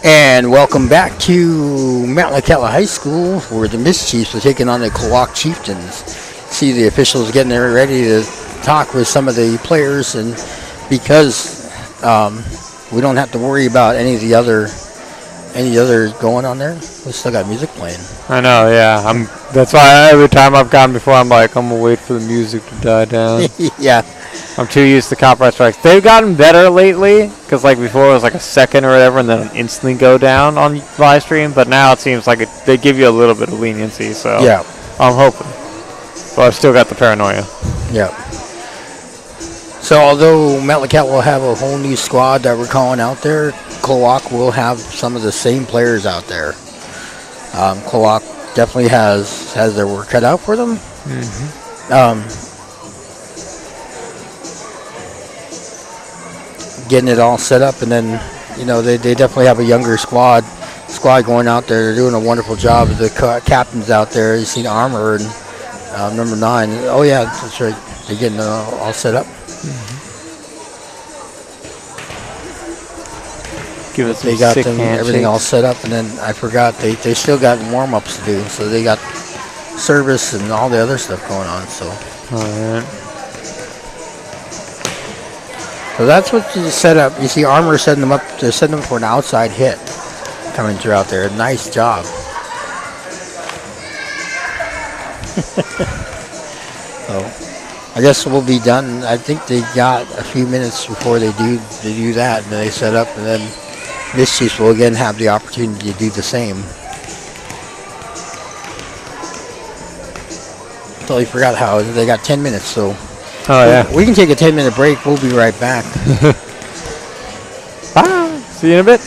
And welcome back to Metlakatla High School, where the Mischiefs are taking on the Klawock Chieftains. See the officials getting there ready to talk with some of the players, and because we don't have to worry about any other going on there, we still got music playing. I know, yeah. That's why every time I've gone before, I'm like, I'm gonna wait for the music to die down. Yeah, I'm too used to copyright strikes. They've gotten better lately, because like before it was like a second or whatever, and then it'd instantly go down on live stream. But now it seems like they give you a little bit of leniency. So yeah, I'm hoping, but I've still got the paranoia. yeah. So although Metlakatla will have a whole new squad that we're calling out there, Klawock will have some of the same players out there. Klawock definitely has their work cut out for them. Getting it all set up, and then they definitely have a younger squad going out there. They're doing a wonderful job. The captains out there, you seen Armor and number 9. Oh yeah, that's right. They're getting it all set up. Give us They got everything all set up, and then I forgot they still got warm-ups to do. So they got service and all the other stuff going on. So. All right. So that's what you set up. You see Armor setting them up. They're setting them for an outside hit coming through out there. Nice job. So I guess we'll be done. I think they got a few minutes before they do that, and then they set up, and then Mischiefs will again have the opportunity to do the same. Totally forgot how they got 10 minutes, so. Oh yeah. We can take a 10-minute break. We'll be right back. Bye. See you in a bit.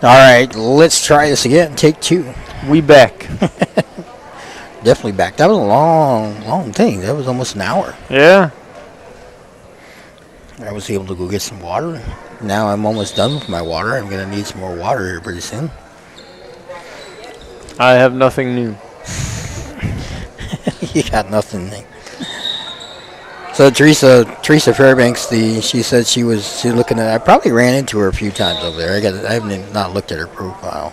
All right, let's try this again. Take 2. We back. Definitely back. That was a long thing. That was almost an hour. Yeah. I was able to go get some water. Now I'm almost done with my water. I'm going to need some more water here pretty soon. I have nothing new. You got nothing. So Teresa Fairbanks, she said she was looking at. I probably ran into her a few times over there. I haven't not looked at her profile.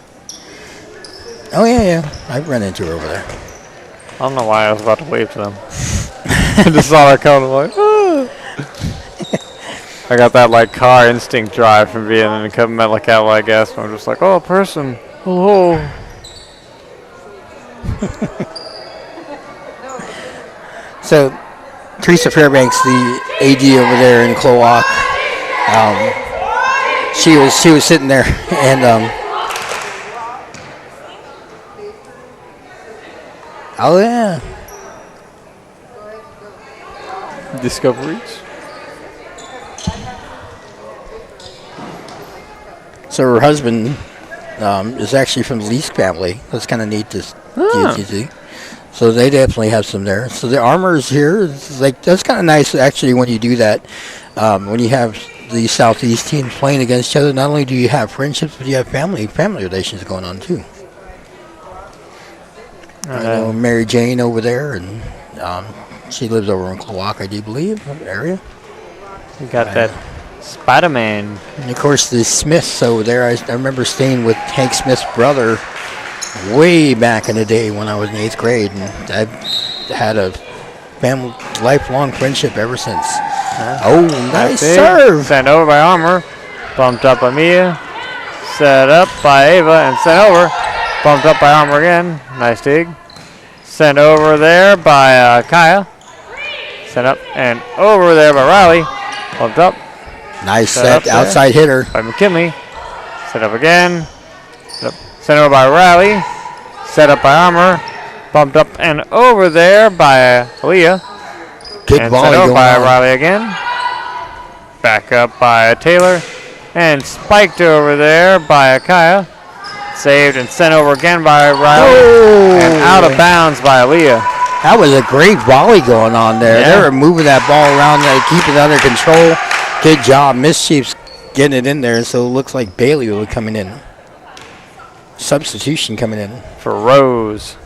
Oh yeah, I've run into her over there. I don't know why I was about to wave to them. I just saw her coming. I'm like, ah. I got that like car instinct drive from being in the Metlakatla, I guess. I'm just like, oh, a person. Hello. So, Teresa Fairbanks, the AD over there in Klawock, she was sitting there and oh yeah, Discoveries. so her husband is actually from the Leask family. That's kind of neat to see. So they definitely have some there. So the armor is here. It's like that's kind of nice actually when you do that. When you have the Southeast teams playing against each other, not only do you have friendships, but you have family relations going on too. I know Mary Jane over there, and she lives over in Klawock, I do believe, area. You got that Spider-Man. And of course the Smiths over there. I remember staying with Hank Smith's brother way back in the day when I was in 8th grade, and I've had a family lifelong friendship ever since. Oh, nice serve! Sent over by Armour, bumped up by Mia, set up by Ava, and sent over, bumped up by Armour again. Nice dig. Sent over there by Kaya. Sent up and over there by Riley. Bumped up. Nice set, outside hitter by McKinley. Set up again. Sent over by Riley. Set up by Armour. Bumped up and over there by Aaliyah. Good and volley sent over going by on. Riley again. Back up by Taylor. And spiked over there by Akaya. Saved and sent over again by Riley. Oh. And out of bounds by Aaliyah. That was a great volley going on there. Yeah. They were moving that ball around there, keeping it under control. Good job. Mischief's getting it in there, so it looks like Bailey will be coming in. Substitution coming in. For Rose.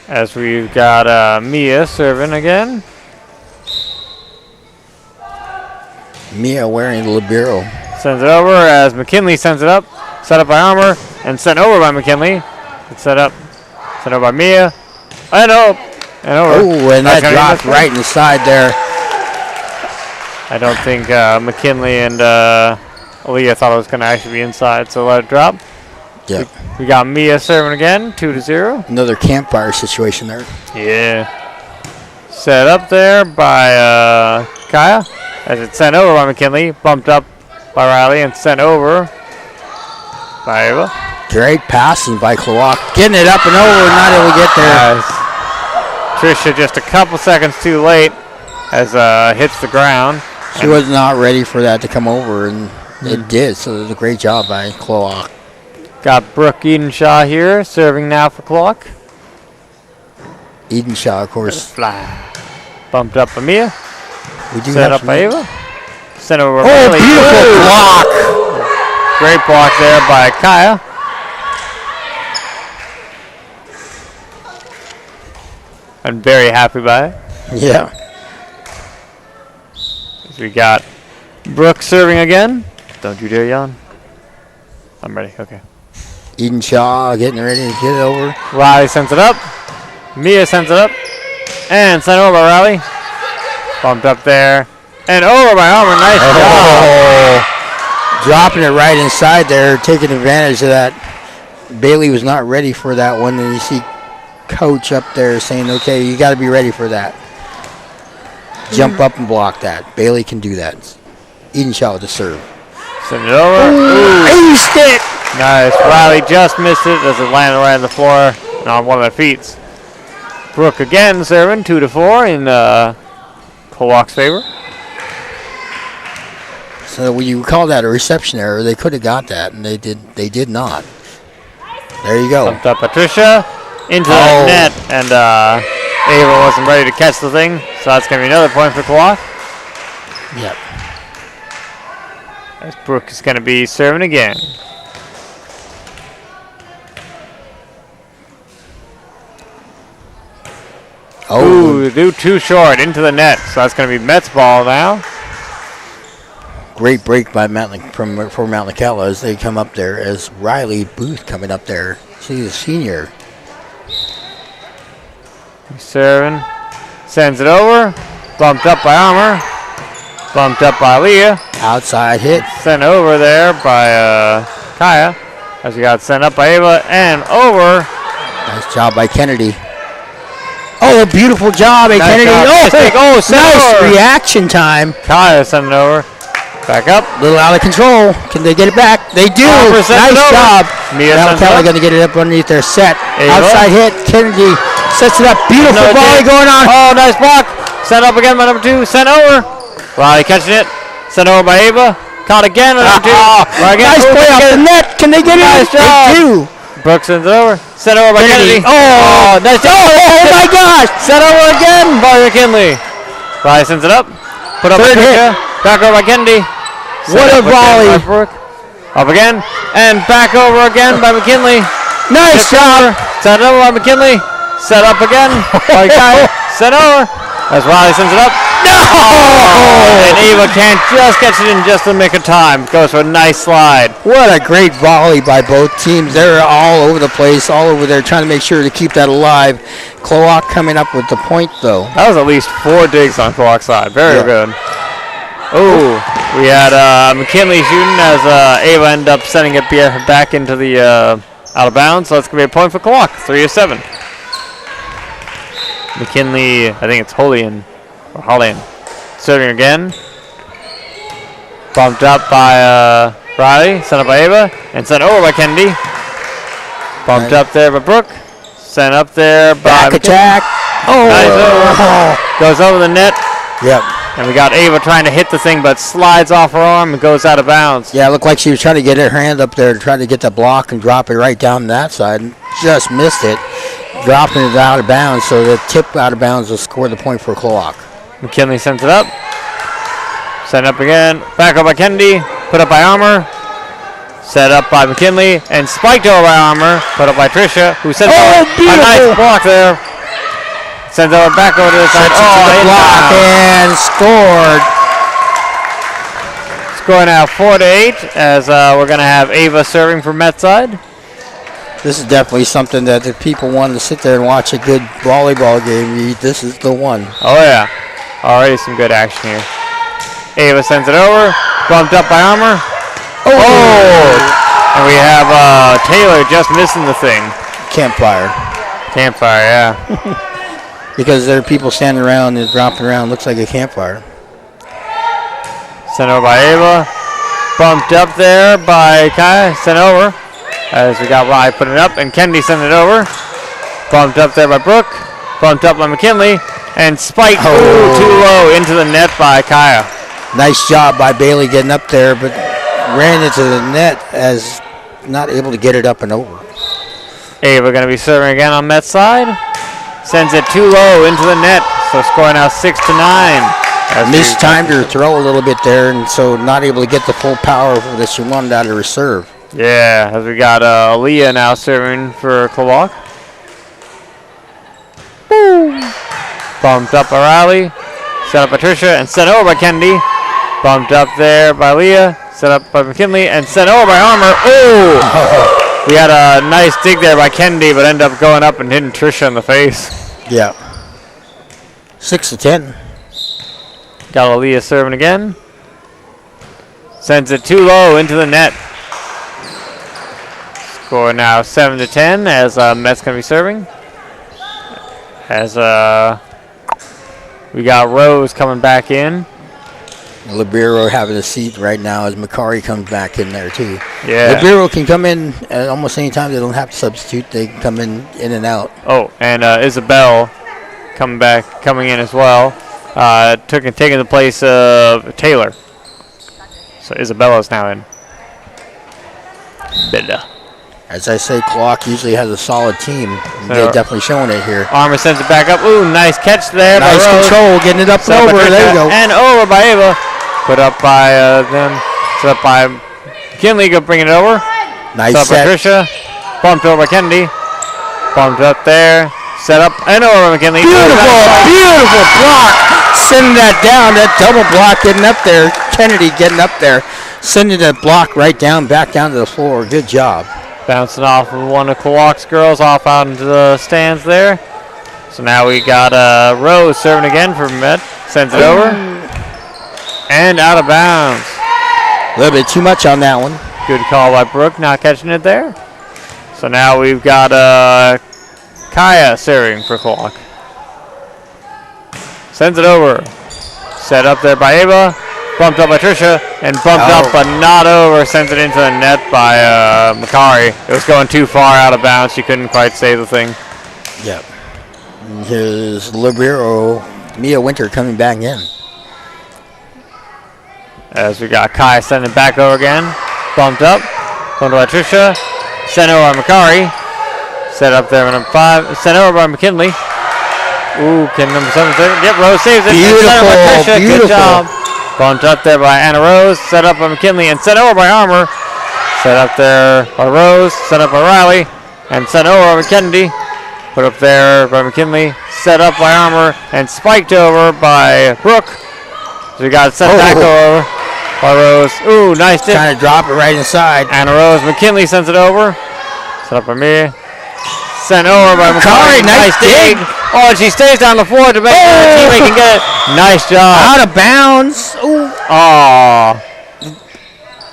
As we've got Mia serving again. Mia wearing the libero. Sends it over as McKinley sends it up. Set up by Armour and sent over by McKinley. It's set up. Sent over by Mia. And up. And over. Oh, and that dropped right inside there. I don't think McKinley and Aaliyah thought it was going to actually be inside, so let it drop. Yeah. We got Mia serving again, 2-0. Another campfire situation there. Yeah. Set up there by Kaya. As it's sent over by McKinley. Bumped up by Riley and sent over by Ava. Great passing by Klawock. Getting it up and over, not able to get there. Trisha just a couple seconds too late as hits the ground. She was not ready for that to come over, and it did, so it was a great job by Klawock. Got Brooke Edenshaw here, serving now for Klawock. Edenshaw, of course. Fly. Bumped up by Mia. We do Set have up by Ava. Sent over by Oh, Riley. beautiful block! Great block there by Kaya. I'm very happy by it. Yeah. We got Brooke serving again. Don't you dare yawn. I'm ready. Okay. Edenshaw getting ready to get it over. Riley sends it up. Mia sends it up. And sent over by Riley. Bumped up there. And over by Armour. Nice job. Dropping it right inside there, taking advantage of that. Bailey was not ready for that one. And you see Coach up there saying, okay, you got to be ready for that. Jump up and block that. Bailey can do that. Edenshaw with the serve. Send it over. Aced it! Nice. Riley just missed it as it landed right on the floor and on one of their feet. Brooke again serving 2-4 in Klawock's favor. So when you call that a reception error, they could have got that, and they did not. There you go. Bumped up Patricia into the net, and Ava wasn't ready to catch the thing, so that's going to be another point for Klawock. Yep. As Brooke is going to be serving again. Ooh, do too short into the net, so that's going to be Met's ball now. Great break by for Metlakatla as they come up there, as Riley Booth coming up there. She's a senior. He's serving. Sends it over. Bumped up by Armour. Bumped up by Leah. Outside hit. Sent over there by Kaya. As we got sent up by Ava and over. Nice job by Kennedy. Oh, beautiful job by Kennedy. Nice Nice reaction time. Kaya sent it over. Back up. A little out of control. Can they get it back? They do. Nice job. Metlakatla going to get it up underneath their set. Outside hit. Kennedy sets it up. Beautiful volley going on. Oh, nice block. Sent up again by number 2. Sent over. Riley catching it. Sent over by Ava. Caught again by number 2. Nice play off the net. Can they get it? Nice job. They do. Brooks sends it over. Sent over by Kennedy. Oh, nice job. Oh my gosh. Sent over again by McKinley. Riley sends it up. Put up Third hit. Back over by Kennedy. What a volley. Up again. And back over again by McKinley. Nice job. Sent over by McKinley. Set up again by Kyle. Sent over. As Riley sends it up. No! And Ava can't just catch it in just the nick of time. Goes for a nice slide. What a great volley by both teams. They're all over the place, all over there, trying to make sure to keep that alive. Klawock coming up with the point, though. That was at least 4 digs on Klawock's side. Very good. Oh, we had McKinley shooting as Ava ended up sending it back into the out of bounds. So that's going to be a point for Klawock. 3 of 7. McKinley, I think it's Hollian. Serving again. Bumped up by Riley. Sent up by Ava. And sent over by Kennedy. Bumped up there by Brooke. Sent up there by Back attack. Oh. Nice over. Goes over the net. Yep. And we got Ava trying to hit the thing, but slides off her arm and goes out of bounds. Yeah, it looked like she was trying to get her hand up there and trying to get the block and drop it right down that side. And just missed it. Dropping it out of bounds, so the tip out of bounds will score the point for Klawock. McKinley sends it up. Sent up again. Back up by Kennedy. Put up by Armour. Set up by McKinley. And spiked over by Armour. Put up by Tricia, who sends over a nice block there. Sends over back over to the side. The block and scored. Score now 4-8 as we're going to have Ava serving for Met side. This is definitely something that if people want to sit there and watch a good volleyball game, this is the one. Oh, yeah. Already some good action here. Ava sends it over. Bumped up by Armour. Oh! And we have Taylor just missing the thing. Campfire. Campfire, yeah. Because there are people standing around and dropping around. Looks like a campfire. Sent over by Ava. Bumped up there by Kaya. Sent over. As we got Riley putting it up, and Kennedy sent it over. Bumped up there by Brooke. Bumped up by McKinley. And spiked too low into the net by Kaya. Nice job by Bailey getting up there, but ran into the net as not able to get it up and over. Ava going to be serving again on Met's side. Sends it too low into the net, so score now 6-9. Mistimed her throw a little bit there, and so not able to get the full power that she wanted out of her serve. Yeah, as we got Aaliyah now serving for Klawock. Bumped up by Riley. Set up by Tricia and sent over by Kennedy. Bumped up there by Leah. Set up by McKinley and sent over by Armour. Oh! We had a nice dig there by Kennedy, but ended up going up and hitting Tricia in the face. Yeah. 6-10. Got Aaliyah serving again. Sends it too low into the net. Score now 7-10 as Met's going to be serving. As we got Rose coming back in. Libero having a seat right now as Macari comes back in there too. Yeah. Libero can come in at almost any time. They don't have to substitute. They can come in and out. Oh, and Isabel coming in as well. Taking the place of Taylor. So Isabella's now in. Bella. As I say, Klawock usually has a solid team. They're definitely showing it here. Armour sends it back up. Ooh, nice catch there. Nice by Rose. control, getting it up and over. There you go. And over by Ava. Put up by them. Set up by Kinley. Go bring it over. Nice set. Up by Tricia. Bumped over by Kennedy. Bumped up there. Set up and over by McKinley. Beautiful block. Sending that down. That double block getting up there. Kennedy getting up there. Sending that block right down, back down to the floor. Good job. Bouncing off of one of Klawock's girls off out into the stands there. So now we got Rose serving again for Met. Sends it over. And out of bounds. A little bit too much on that one. Good call by Brooke, not catching it there. So now we've got Kaya serving for Klawock. Sends it over. Set up there by Ava. Bumped up by Tricia. And bumped up but not over. Sends it into the net by Makari. It was going too far out of bounds. She couldn't quite save the thing. Yep. And here's Libero, Mia Winter coming back in. As we got Kai sending it back over again. Bumped up. Bumped by Tricia. Sent over by Makari. Set up there number 5. Sent over by McKinley. Ooh, can number 7 save it? Yep, Rose saves it. Beautiful, beautiful. Good job. Bumped up there by Anna Rose. Set up by McKinley and sent over by Armour. Set up there by Rose. Set up by Riley. And sent over by Kennedy. Put up there by McKinley. Set up by Armour. And spiked over by Brooke. So we got it sent back over by Rose. Ooh, nice dip. Trying to drop it right inside. Anna Rose. McKinley sends it over. Set up by me. Sent over by McCarry. Nice dig. Oh, and she stays down the floor to make sure her teammate can get it. Nice job. Out of bounds. Ooh. Oh.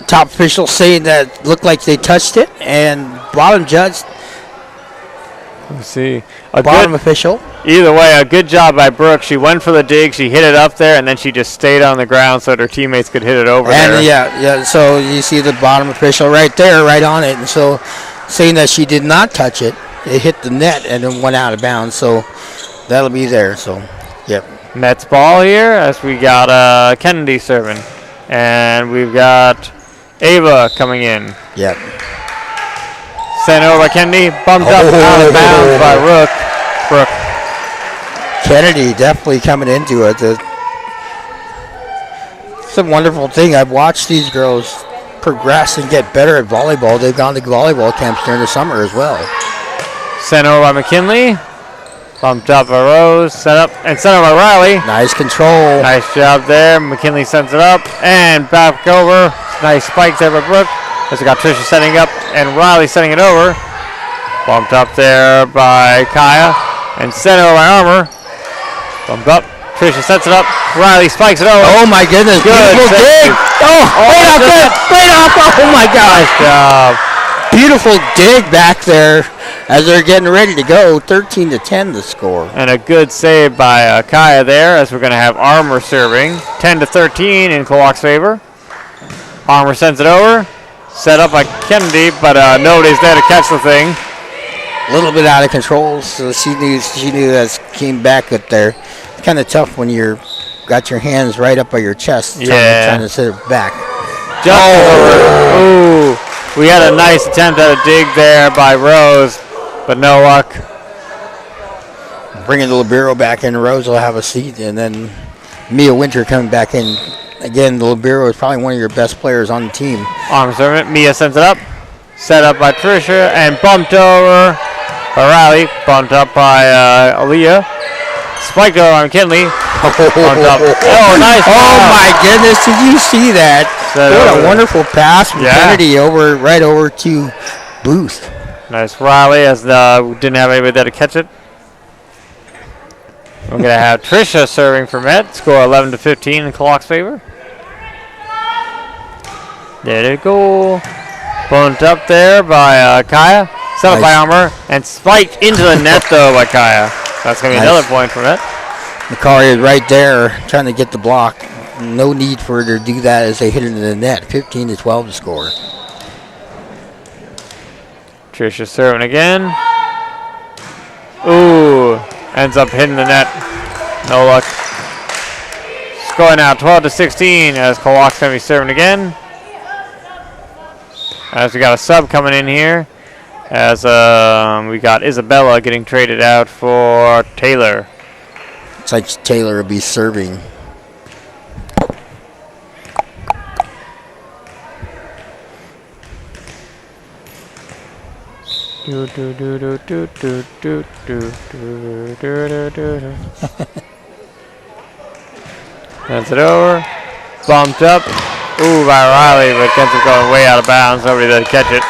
Top official saying that looked like they touched it, and bottom judge. Let's see. Bottom official. Either way, a good job by Brooke. She went for the dig. She hit it up there, and then she just stayed on the ground so that her teammates could hit it over there. And yeah. So you see the bottom official right there, right on it. And so saying that she did not touch it, it hit the net and then went out of bounds. So that'll be there. So, yep. Mets ball here as we got Kennedy serving. And we've got Ava coming in. Yep. Sent over by Kennedy. Bumped up out of bounds by Brooke. Kennedy definitely coming into it. It's a wonderful thing. I've watched these girls progress and get better at volleyball. They've gone to volleyball camps during the summer as well. Sent over by McKinley. Bumped up by Rose. Set up and sent over by Riley. Nice control. Nice job there. McKinley sends it up and back over. Nice spike there by Brooke. As we got Tricia setting up and Riley setting it over. Bumped up there by Kaya and sent over by Armour. Bumped up. Tricia sets it up. Riley spikes it over. Oh my goodness. Good. Beautiful dig. Right off good. Right off. Oh my gosh. Nice job. Beautiful dig back there as they're getting ready to go. 13-10 the score. And a good save by Kaya there as we're going to have Armour serving. 10-13 in Klawock's favor. Armour sends it over. Set up by Kennedy, but nobody's there to catch the thing. A little bit out of control, so she knew that came back up there. It's kind of tough when you're got your hands right up by your chest, trying to set it back. Ooh, we had a nice attempt at a dig there by Rose, but no luck. Bringing the libero back in, Rose will have a seat, and then Mia Winter coming back in. Again, the libero is probably one of your best players on the team. Arm servant, Mia sends it up. Set up by Tricia and bumped over by Riley. Bumped up by Aaliyah. Spiked over on McKinley. Bumped up. Oh, nice. Oh, my goodness. Did you see that? What a wonderful pass from Kennedy right over to Booth. Nice Riley as didn't have anybody there to catch it. We're going to have Tricia serving for Met. Score 11-15 in Klawock's favor. There they go. Bumped up there by Kaya. Set up by Armour. And spiked into the net, though, by Kaya. That's going to be another point for Met. Makari is right there trying to get the block. No need for her to do that as they hit into the net. 15-12 to score. Tricia serving again. Ooh. Ends up hitting the net. No luck. Score now 12-16 as Klawock's going to be serving again. As we got a sub coming in here. As we got Isabella getting traded out for Taylor. It's like Taylor will be serving. Sends it over. Bumped up. Ooh, by Riley, but ends up going way out of bounds. Nobody does catch it.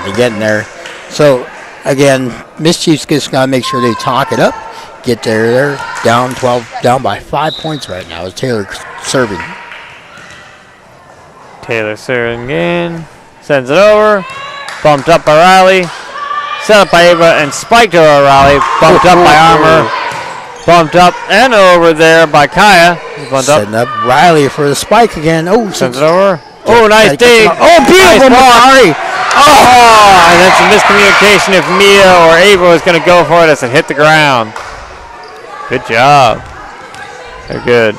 They're getting there. So, again, Mischief's just got to make sure they talk it up. Get there. They're down 12, down by 5 points right now. It's Taylor serving. Taylor serving again. Sends it over. Bumped up by Riley. Set up by Ava and spiked over Riley. Bumped up by Armour. Bumped up and over there by Kaya. Setting up Riley for the spike again. Oh, sends it over. Oh, nice dig. Oh, beautiful, nice. Oh, and that's a miscommunication if Mia or Ava was going to go for it as it hit the ground. Good job. They're good.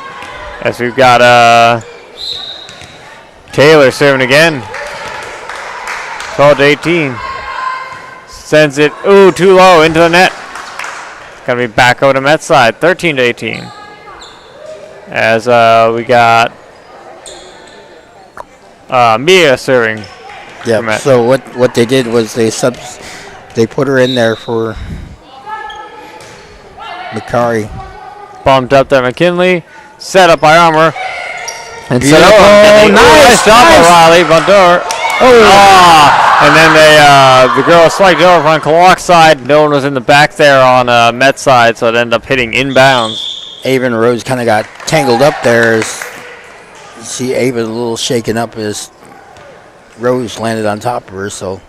As we've got Taylor serving again. 12-18. Sends it, ooh, too low into the net. Gonna be back over to Met side, 13-18. As we got Mia serving. Yeah. So what they did was they put her in there for Macari. Bumped up there, McKinley. Set up by Armour. And set up. Oh, nice job by Riley. Bumped over. And then the girl swiped over on Klawock side. No one was in the back there on Met side, so it ended up hitting inbounds. Ava and Rose kind of got tangled up there. You see Ava a little shaken up as Rose landed on top of her. So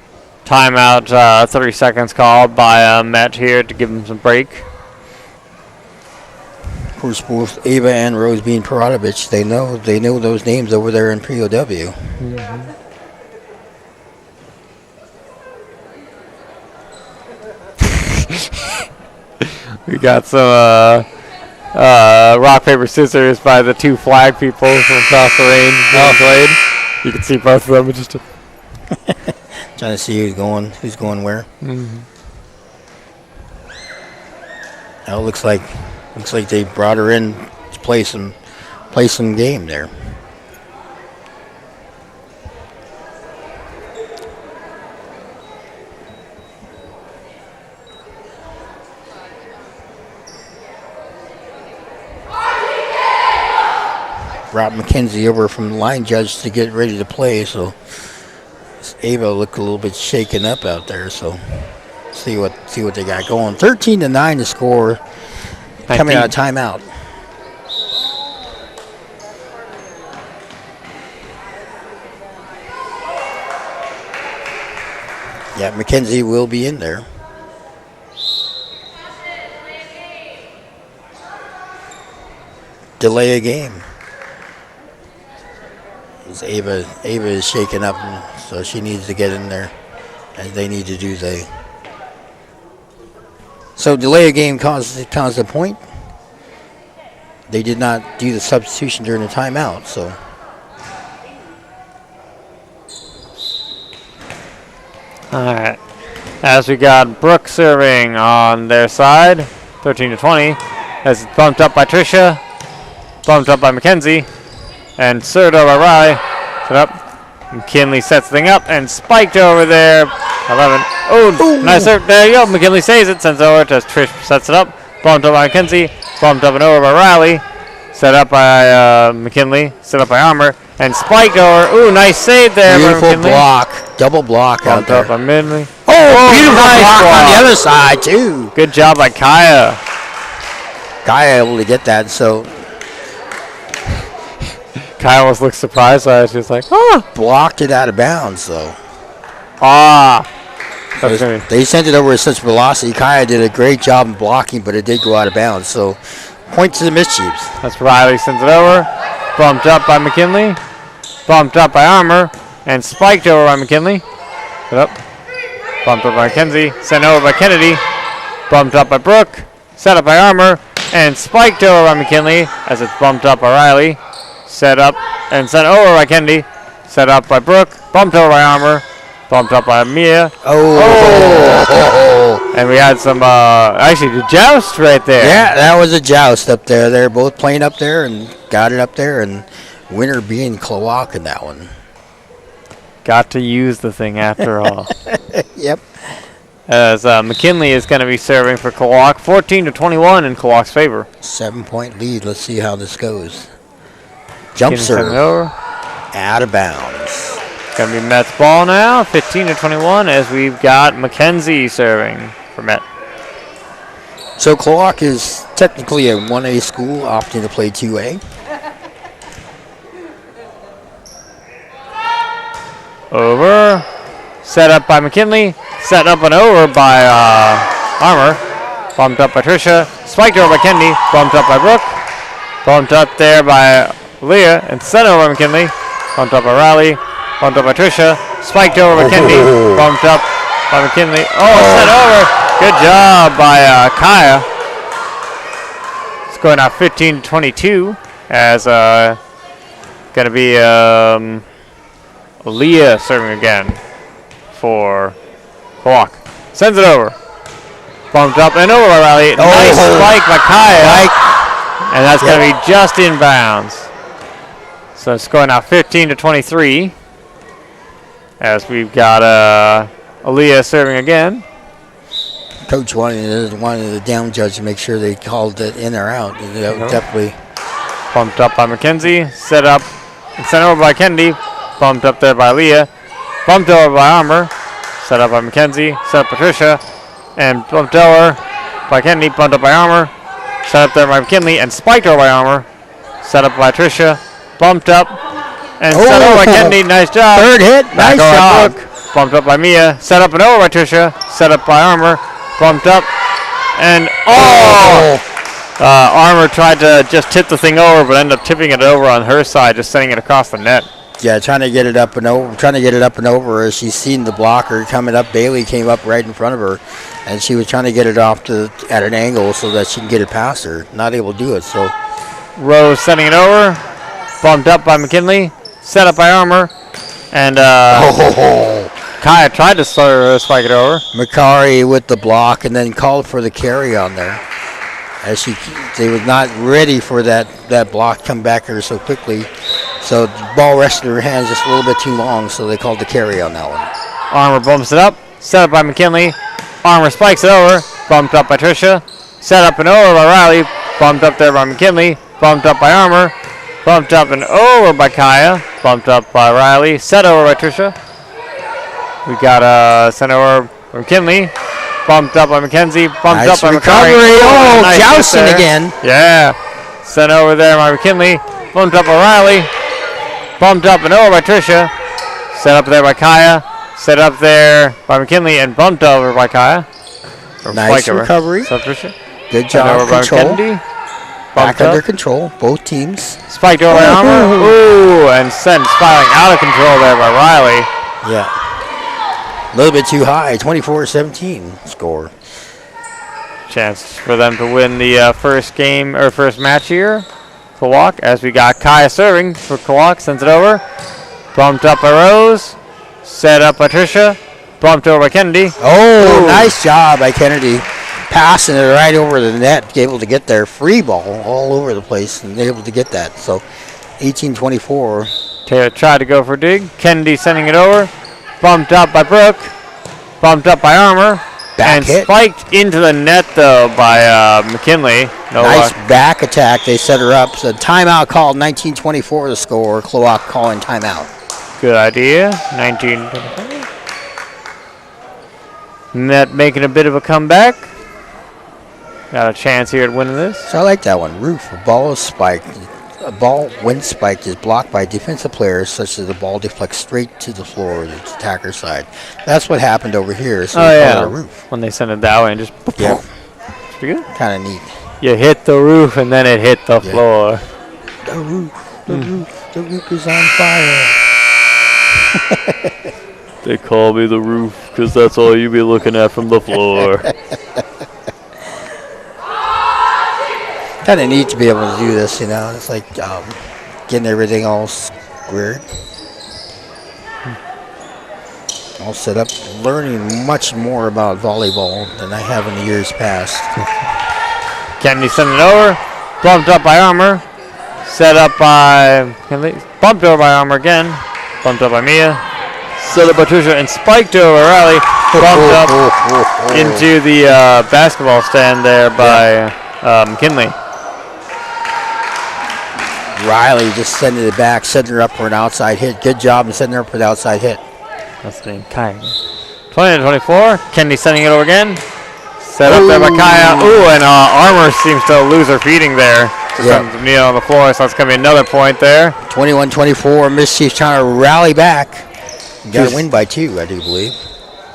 timeout, 30 seconds called by Met here to give them some break. Of course, both Ava and Rose being Perodovich, they know those names over there in POW. Mm-hmm. We got some rock, paper, scissors by the two flag people from across the range. Played. You can see both of them. Just trying to see who's going where. Mm-hmm. Now it looks like they brought her in to play some game there. Brought McKenzie over from the line judge to get ready to play, so Ava looked a little bit shaken up out there. So see what they got going. 13-9 to score. Coming out of timeout. Yeah, McKenzie will be in there. Delay a game. Ava is shaken up, so she needs to get in there, and they need to do the. So delay a game caused a point. They did not do the substitution during the timeout, so. All right. As we got Brooke serving on their side, 13-20. As it's bumped up by Tricia, bumped up by McKenzie, and served over by Riley. Set up. McKinley sets the thing up and spiked over there. 11. Oh, nice serve. There you go. McKinley saves it, sends it over to Trish, sets it up. Bumped up by McKenzie, bumped up and over by Riley. Set up by McKinley, set up by Armour, and spiked over. Ooh, nice save there. Beautiful block. Double block bumped out there. Up by Midley. Oh, beautiful nice block on the other side, too. Good job by Kaya. Kaya able to get that, so. Kaya almost looked surprised. So she was like, oh. Blocked it out of bounds, though. They sent it over with such velocity. Kaya did a great job in blocking, but it did go out of bounds. So, point to the Mischiefs. That's Riley sends it over. Bumped up by McKinley. Bumped up by Armour. And spiked over by McKinley. Set up. Bumped up by McKenzie. Sent over by Kennedy. Bumped up by Brooke. Set up by Armour. And spiked over by McKinley as it's bumped up by Riley. Set up and sent over by Kennedy. Set up by Brooke. Bumped over by Armour. Bumped up by Mia. Oh. And we had some, actually, the joust right there. Yeah, that was a joust up there. They're both playing up there and got it up there, and winner being Klawock in that one. Got to use the thing after all. Yep. As McKinley is going to be serving for Klawock, 14-21 in Klawock's favor. 7-point lead. Let's see how this goes. Jump McKinley serve. Over. Out of bounds. Going to be Met's ball now, 15-21, as we've got Mackenzie serving for Met. So Klawock is technically a 1A school, opting to play 2A. Over. Set up by McKinley. Set up and over by Armour. Bumped up by Tricia. Spiked over by Kennedy. Bumped up by Brooke. Bumped up there by Leah. And sent over by McKinley. Bumped up by Riley. Bumped up by Tricia. Spiked over by Kennedy. Bumped up by McKinley. Sent over. Good job by Kaya. It's going out 15-22 as going to be Leah serving again for Klawock. Sends it over. Bumped up and over by Riley. Nice spike by Kaya. And that's going to be just in bounds. So it's going out 15-23 as we've got Aaliyah serving again. Coach wanted the down judge to make sure they called it in or out. Definitely. Bumped up by Mackenzie. Set up and sent over by Kennedy. Bumped up there by Leah. Bumped over by Armour. Set up by Mackenzie. Set up Patricia. And bumped over by Kennedy. Bumped up by Armour. Set up there by McKinley. And spiked over by Armour. Set up by Tricia. Bumped up. And set over by Kennedy. Nice job. Third hit. Nice job. Bumped up by Mia. Set up and over by Tricia. Set up by Armour. Bumped up. And Armour tried to just tip the thing over, but ended up tipping it over on her side, just sending it across the net. Yeah, trying to get it up and over as she's seen the blocker coming up. Bailey came up right in front of her, and she was trying to get it off at an angle so that she can get it past her. Not able to do it. So Rose sending it over, bumped up by McKinley, set up by Armour, and Kaya tried to spike it over. Macari with the block and then called for the carry on there. As they was not ready for that block come back here so quickly. So the ball rested in her hands just a little bit too long, so they called the carry on that one. Armour bumps it up, set up by McKinley. Armour spikes it over, bumped up by Tricia. Set up and over by Riley, bumped up there by McKinley. Bumped up by Armour, bumped up and over by Kaya. Bumped up by Riley, set over by Tricia. We got sent over by McKinley. Bumped up by Mackenzie. Bumped up by recovery. McCarry. Nice jousting again. Yeah. Sent over there by McKinley. Bumped up by Riley. Bumped up and over by Tricia. Set up there by Kaya. Set up there by McKinley and bumped over by Kaya. Nice recovery. Good job. Over control. By back under control. Both teams. Spiked over by Armour. Ooh, and sent spiraling out of control there by Riley. Yeah. A little bit too high, 24-17 score. Chance for them to win the first match here. Klawock, as we got Kaya serving for Klawock, sends it over. Bumped up by Rose. Set up by Tricia. Bumped over by Kennedy. Ooh. Nice job by Kennedy. Passing it right over the net, able to get there. Free ball all over the place and able to get that. So 18-24. Taylor tried to go for a dig. Kennedy sending it over. Bumped up by Brooke. Bumped up by Armour. Spiked into the net, though, by McKinley. Nice back attack. They set her up. So timeout called, 19-24 the score. Klawock calling timeout. Good idea. 19-24. Met making a bit of a comeback. Got a chance here at winning this. So I like that one. Roof. A ball is spiked. A ball, when spiked, is blocked by defensive players, such that the ball deflects straight to the floor, the attacker side. That's what happened over here. So roof. When they sent it that way and just yeah, pretty good. Kind of neat. You hit the roof and then it hit the floor. The roof is on fire. They call me the roof because that's all you be looking at from the floor. Kind of neat to be able to do this, you know. It's like getting everything all squared. all set up, learning much more about volleyball than I have in the years past. Kennedy sending it over. Bumped up by Armour. Set up by Kinley. Bumped over by Armour again. Bumped up by Mia. Set up by Tricia and spiked over Riley. Bumped up into the basketball stand there by McKinley. Riley just sending it back, setting her up for an outside hit. Good job in setting her up for the outside hit. That's the name, Kaya. 20-24. Kennedy sending it over again. Set up there by Kaya. Ooh, and Armour seems to lose her feeding there. Just kneel on the floor, so that's going to be another point there. 21-24. Mischief trying to rally back. Got to win by 2, I do believe.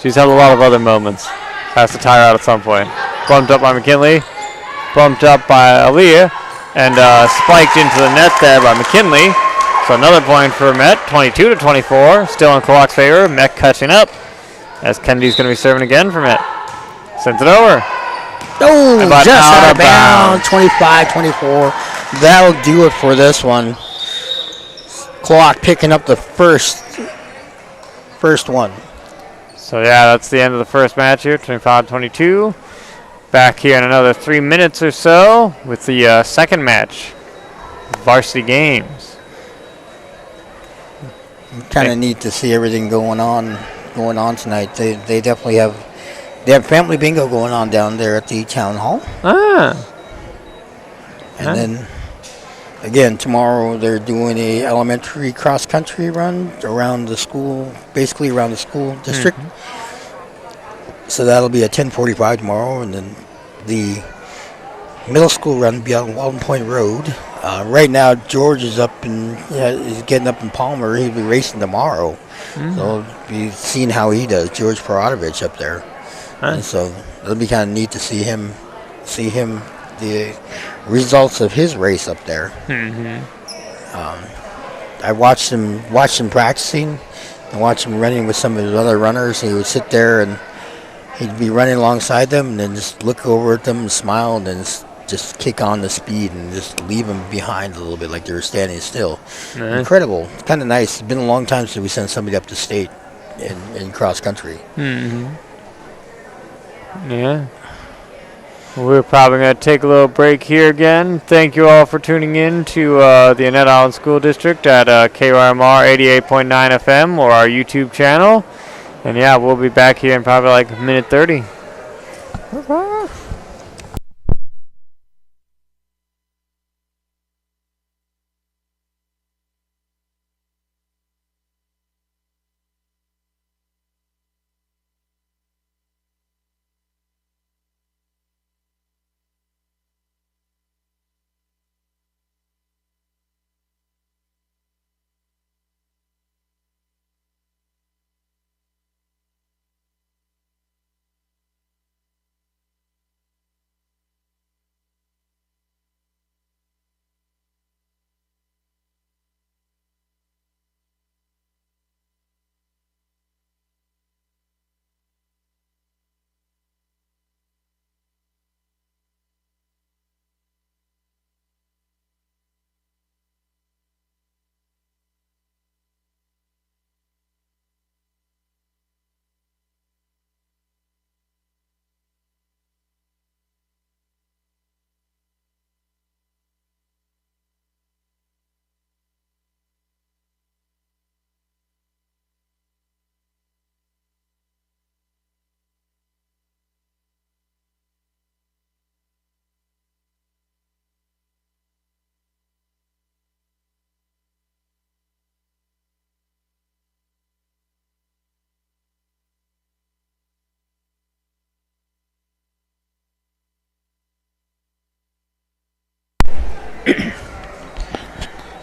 She's had a lot of other moments. Has to tire out at some point. Bumped up by McKinley. Bumped up by Aaliyah. And spiked into the net there by McKinley. So another point for Met. 22-24. Still in Klawock's favor. Met catching up. As Kennedy's going to be serving again for Met. Sends it over. Oh, just out of bounds. 25-24. That'll do it for this one. Klawock picking up the first one. So yeah, that's the end of the first match here. 25-22. Back here in another 3 minutes or so with the second match. Varsity games. Kind of neat to see everything going on tonight. They definitely have. They have family bingo going on down there at the town hall. And then, again, tomorrow they're doing a elementary cross-country run around the school, basically around the school district. So that'll be at 10:45 tomorrow, and then the middle school run will be on Walden Point Road. Right now, George is is getting up in Palmer. He'll be racing tomorrow. So we'll be seeing how he does. George Perodovich up there. And so it'll be kind of neat to see him, the results of his race up there. I watched him practicing. I watched him running with some of his other runners. He would sit there and he'd be running alongside them and then just look over at them and smile and then just kick on the speed and just leave them behind a little bit like they were standing still. Incredible. It's kind of nice. It's been a long time since we sent somebody up to state in cross country. Yeah. We're probably going to take a little break here again. Thank you all for tuning in to the Annette Island School District at KYMR 88.9 FM or our YouTube channel. And yeah, we'll be back here in probably like minute 30.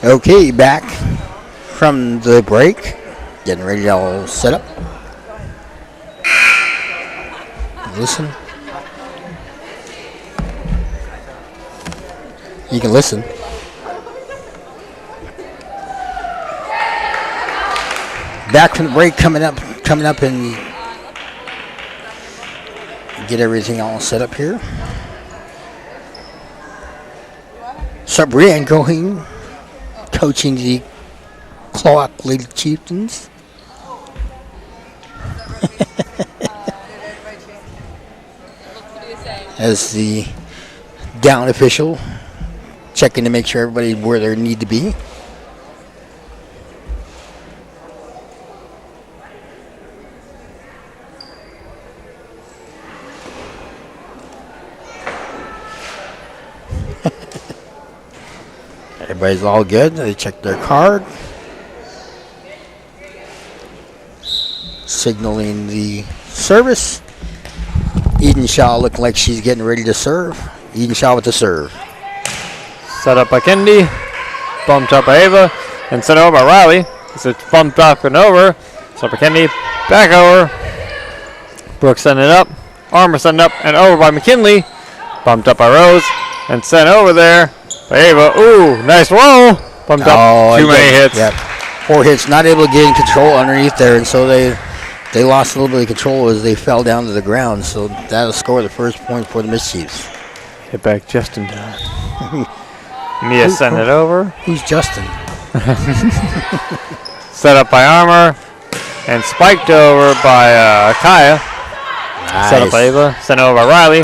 Okay, back from the break. Getting ready to all set up. Listen. You can listen. Back from the break, coming up and get everything all set up here. Sabrian going, coaching the Klawock Lady Chieftains. as the down official, checking to make sure everybody where they need to be. Everybody's all good. They check their card. Signaling the service. Eden Shaw looking like she's getting ready to serve. Eden Shaw with the serve. Set up by Kendi. Bumped up by Ava. And sent over by Riley. So it's bumped up and over. Set up by Kendi. Back over. Brooks sent it up. Armour sent it up and over by McKinley. Bumped up by Rose. And sent over there by Ava. Ooh, nice roll. Bumped up. Too many hits. Yep. 4 hits. Not able to get in control underneath there. And so they lost a little bit of control as they fell down to the ground. So that'll score the first point for the Mischiefs. Hit back just in time. Mia sent it over. Who's Justin? Set up by Armour. And spiked over by Kaya. Nice. Set up by Ava. Sent over by Riley.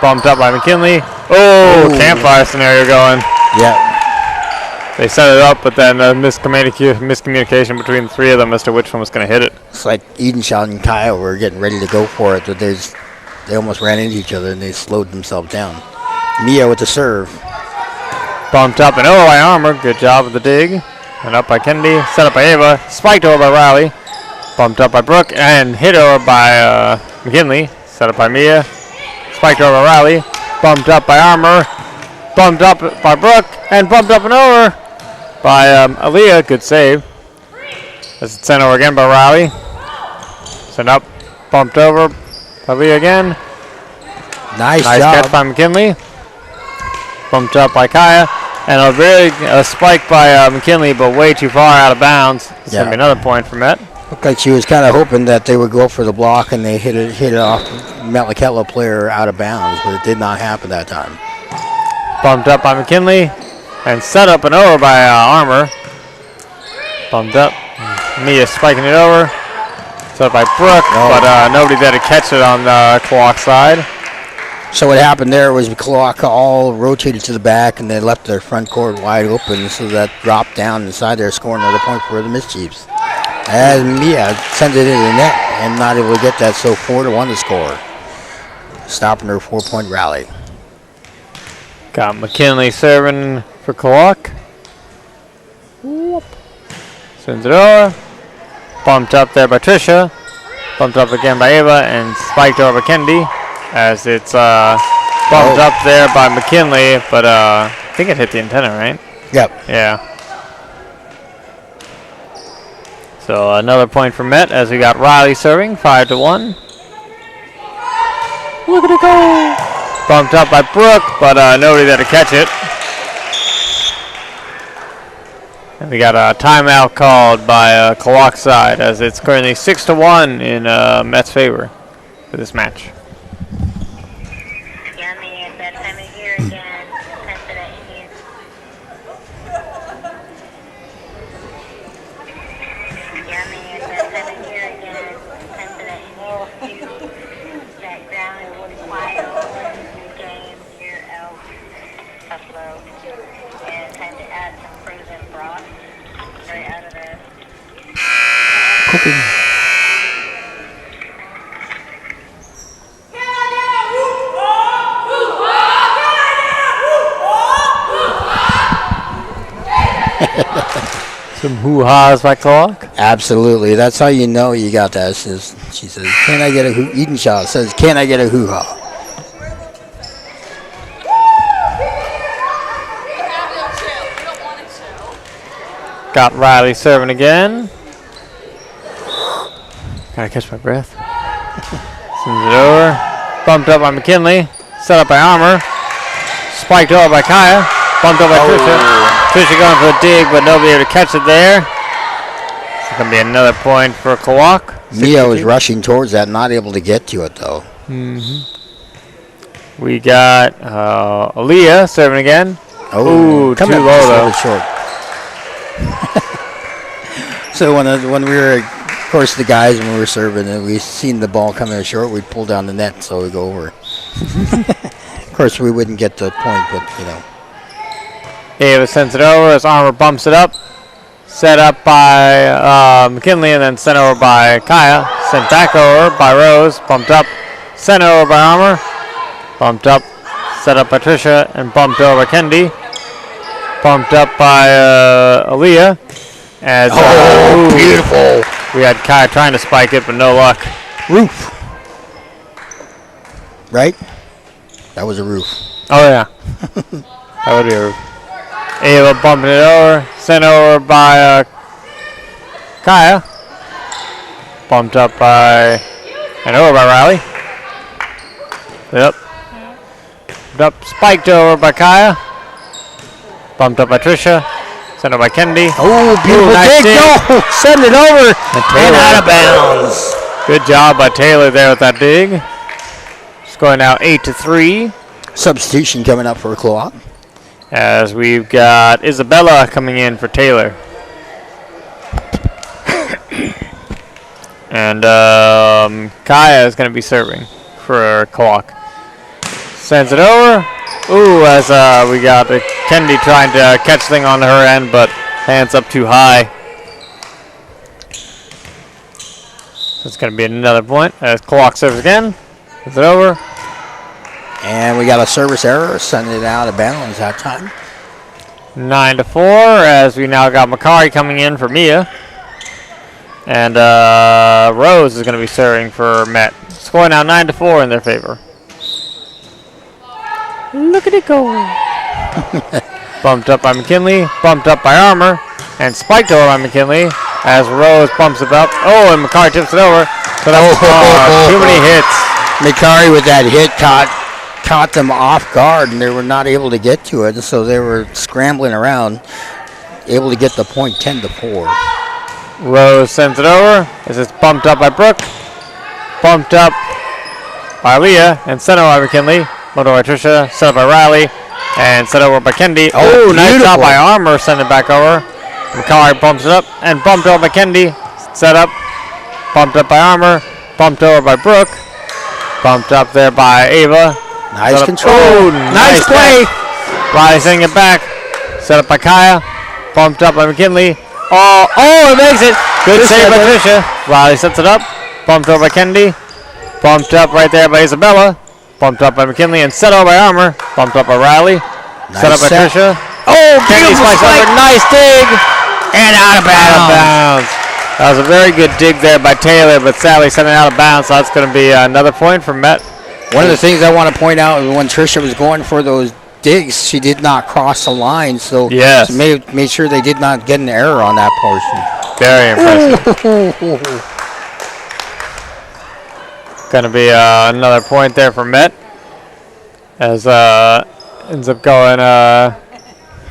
Bumped up by McKinley. Oh, campfire scenario going. Yeah. They set it up, but then miscommunication between the three of them as to which one was going to hit it. It's like Eden Shaw and Kyle were getting ready to go for it, but they almost ran into each other and they slowed themselves down. Mia with the serve. Bumped up and over by Armour. Good job with the dig. And up by Kennedy. Set up by Ava. Spiked over by Riley. Bumped up by Brooke and hit over by McKinley. Set up by Mia. Spiked over by Riley. Bumped up by Armour. Bumped up by Brooke. And bumped up and over by Aaliyah. Good save. As it's sent over again by Riley. Sent up. Bumped over by Aaliyah again. Nice job. Catch by McKinley. Bumped up by Kaya. And a spike by McKinley, but way too far out of bounds. It's going to be another point for Met. Looked like she was kind of hoping that they would go for the block and they hit it off Metlakatla player out of bounds, but it did not happen that time. Bumped up by McKinley and set up and over by Armour. Bumped up. Mia spiking it over. Set up by Brooke, but nobody there to catch it on the Klawock side. So what happened there was Klawock all rotated to the back and they left their front court wide open, so that dropped down inside there, scoring another point for the Mischiefs. As Mia sent it into the net and not able to get that, so 4-1 to score. Stopping her 4-point rally. Got McKinley serving for Klawock. Sends it over. Bumped up there by Trisha. Bumped up again by Ava and spiked over by Kennedy. As it's bumped up there by McKinley, but I think it hit the antenna, right? Yep. Yeah. So another point for Met as we got Riley serving, 5-1. Look at it go! Bumped up by Brooke, but nobody there to catch it. And we got a timeout called by Klawock side as it's currently 6-1 in Met's favor for this match. Cooking. Some hoo-ha's by Klawock. Absolutely. That's how you know you got that. She says, can I get a hoo-ha? Eden Shaw says, can I get a hoo-ha? Got Riley serving again. Gotta catch my breath. Sends it over. Bumped up by McKinley. Set up by Armour. Spiked over by Kaya. Bumped up by Trisha. Trisha going for a dig, but nobody able to catch it there. It's going to be another point for Klawock. Mia was rushing towards that, not able to get to it, though. We got Aaliyah serving again. Oh, too low, though. Short. So when we were, of course, the guys, when we were serving, and we seen the ball coming short, we'd pull down the net so we go over. Of course, we wouldn't get the point, but you know. Ava sends it over as Armour bumps it up. Set up by McKinley and then sent over by Kaya. Sent back over by Rose. Bumped up. Sent over by Armour. Bumped up. Set up by Tricia and bumped over by Kendi. Bumped up by Aaliyah. As, beautiful. We had Kaya trying to spike it, but no luck. Roof. Right? That was a roof. Oh, yeah. That would be a roof. Ava bumping it over. Sent over by Kaya. Bumped up by... and over by Riley. Yep. Bumped up, spiked over by Kaya. Bumped up by Tricia. Sent over by Kendi. Oh, beautiful nice dig. No, send it over. And out of bounds. Good job by Taylor there with that dig. Score now 8-3. Substitution coming up for Klawock. As we've got Isabella coming in for Taylor. And Kaya is going to be serving for Klawock. Sends it over. Ooh, as we got Kendi trying to catch thing on her end, but hands up too high. So it's going to be another point as Klawock serves again. Is it over? And we got a service error, sending it out of bounds that time. 9-4 as we now got Makari coming in for Mia. And Rose is going to be serving for Met. Score now 9-4 in their favor. Look at it go. Bumped up by McKinley, bumped up by Armour, and spiked over by McKinley as Rose bumps it up. Oh, and Makari tips it over. So that's too many hits. Makari with that hit caught them off guard, and they were not able to get to it, so they were scrambling around, able to get the point 10-4. Rose sends it over as it's bumped up by Brooke, bumped up by Leah, and sent over by McKinley. Bumped over by Tricia, set up by Riley, and set over by Kendi. Oh, nice job by Armour, send it back over. Makari bumps it up, and bumped over by Kendi. Set up, bumped up by Armour, bumped over by Brooke, bumped up there by Ava. Nice control. Oh, nice play. Riley sending it back. Set up by Kaya. Bumped up by McKinley. Oh, it makes it. Good save by Tricia. Riley sets it up. Bumped over by Kendi. Bumped up right there by Isabella. Bumped up by McKinley and set over by Armour. Bumped up by Riley. Nice set up by Tricia. Oh, Kendi spikes over. Nice dig. And out of bounds. That was a very good dig there by Taylor, but sadly sent it out of bounds, so that's going to be another point for Met. One of the things I want to point out is when Tricia was going for those digs, she did not cross the line, so yes. She made sure they did not get an error on that portion. Very impressive. Going to be another point there for Met, as ends up going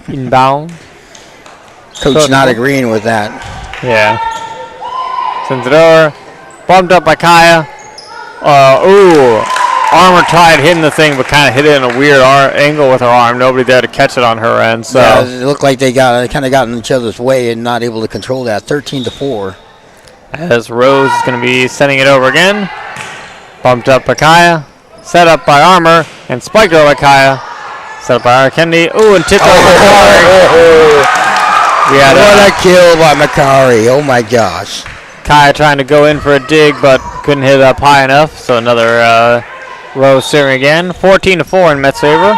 inbound. Coach not agreeing with that. Yeah. Sends it over. Bumped up by Kaya. Armour tried hitting the thing, but kind of hit it in a weird angle with her arm. Nobody there to catch it on her end. So yeah, it looked like they kind of got in each other's way and not able to control that. 13-4. As Rose is going to be sending it over again. Bumped up by Kaya. Set up by Armour and spiked over by Kaya. Set up by Kendi. Ooh, and tipped over Makari. What a kill by Makari. Oh my gosh. Kaya trying to go in for a dig, but couldn't hit it up high enough. So another Rose serving again. 14-4 in Met's favor.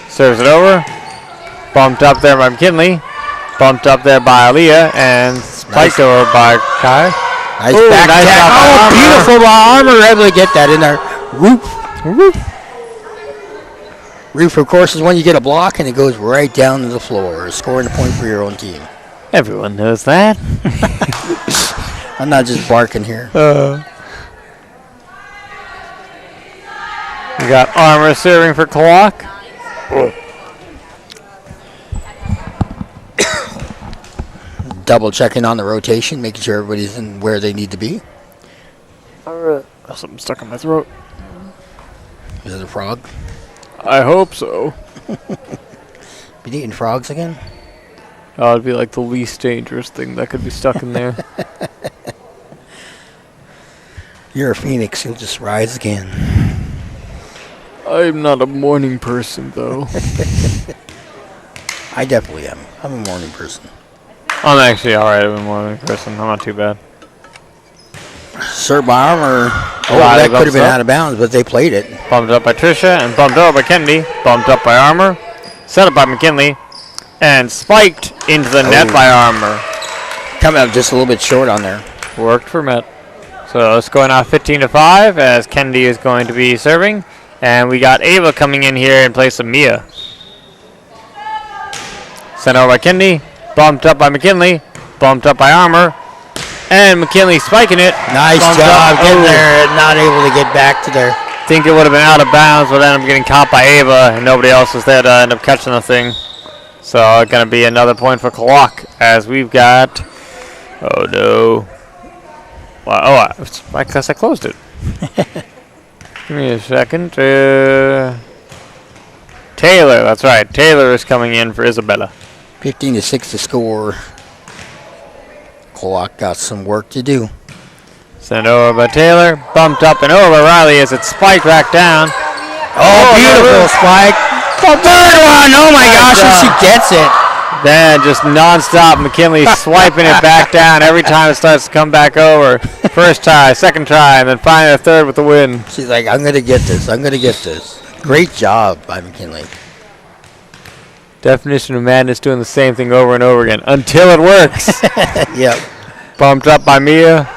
Serves it over. Bumped up there by McKinley. Bumped up there by Aaliyah. And spiked over by Kaya. Nice back tap. Oh, beautiful by Armour. Able to get that in there. Roof, of course, is when you get a block and it goes right down to the floor, scoring a point for your own team. Everyone knows that. I'm not just barking here. We got Armour serving for Klawock. Double checking on the rotation, making sure everybody's in where they need to be. Something stuck in my throat. Is it a frog? I hope so. Been eating frogs again? Oh, it'd be like the least dangerous thing that could be stuck in there. You're a phoenix. You'll just rise again. I'm not a morning person, though. I definitely am. I'm a morning person. I'm actually all right. I'm a morning person. I'm not too bad. Serve by Armor. Oh, Riley that could have been bumps up. out of bounds, but they played it. Bumped up by Tricia and bumped over by Kennedy. Bumped up by Armor. Set up by McKinley. And spiked into the net by Armor. Coming up just a little bit short on there. Worked for Met. So it's going out 15-5 as Kennedy is going to be serving. And we got Ava coming in here in place of Mia. Sent over by Kennedy. Bumped up by McKinley. Bumped up by Armor. And McKinley spiking it. Nice job getting there. Not able to get back to there. Think it would have been out of bounds, but ended up getting caught by Ava, and nobody else was there to end up catching the thing. So going to be another point for Klawock as we've got. Oh no! Wow, I guess I closed it. Give me a second. Taylor, that's right. Taylor is coming in for Isabella. 15-6 to score. Klawock got some work to do. Sent over by Taylor. Bumped up and over by Riley as it's spiked back down. Oh, beautiful spike. The third one. Oh my gosh, and she gets it. Then just nonstop McKinley swiping it back down every time it starts to come back over. First try, second try, and then finally a third with the win. She's like, I'm going to get this. I'm going to get this. Great job by McKinley. Definition of madness, doing the same thing over and over again until it works. Yep. Bumped up by Mia,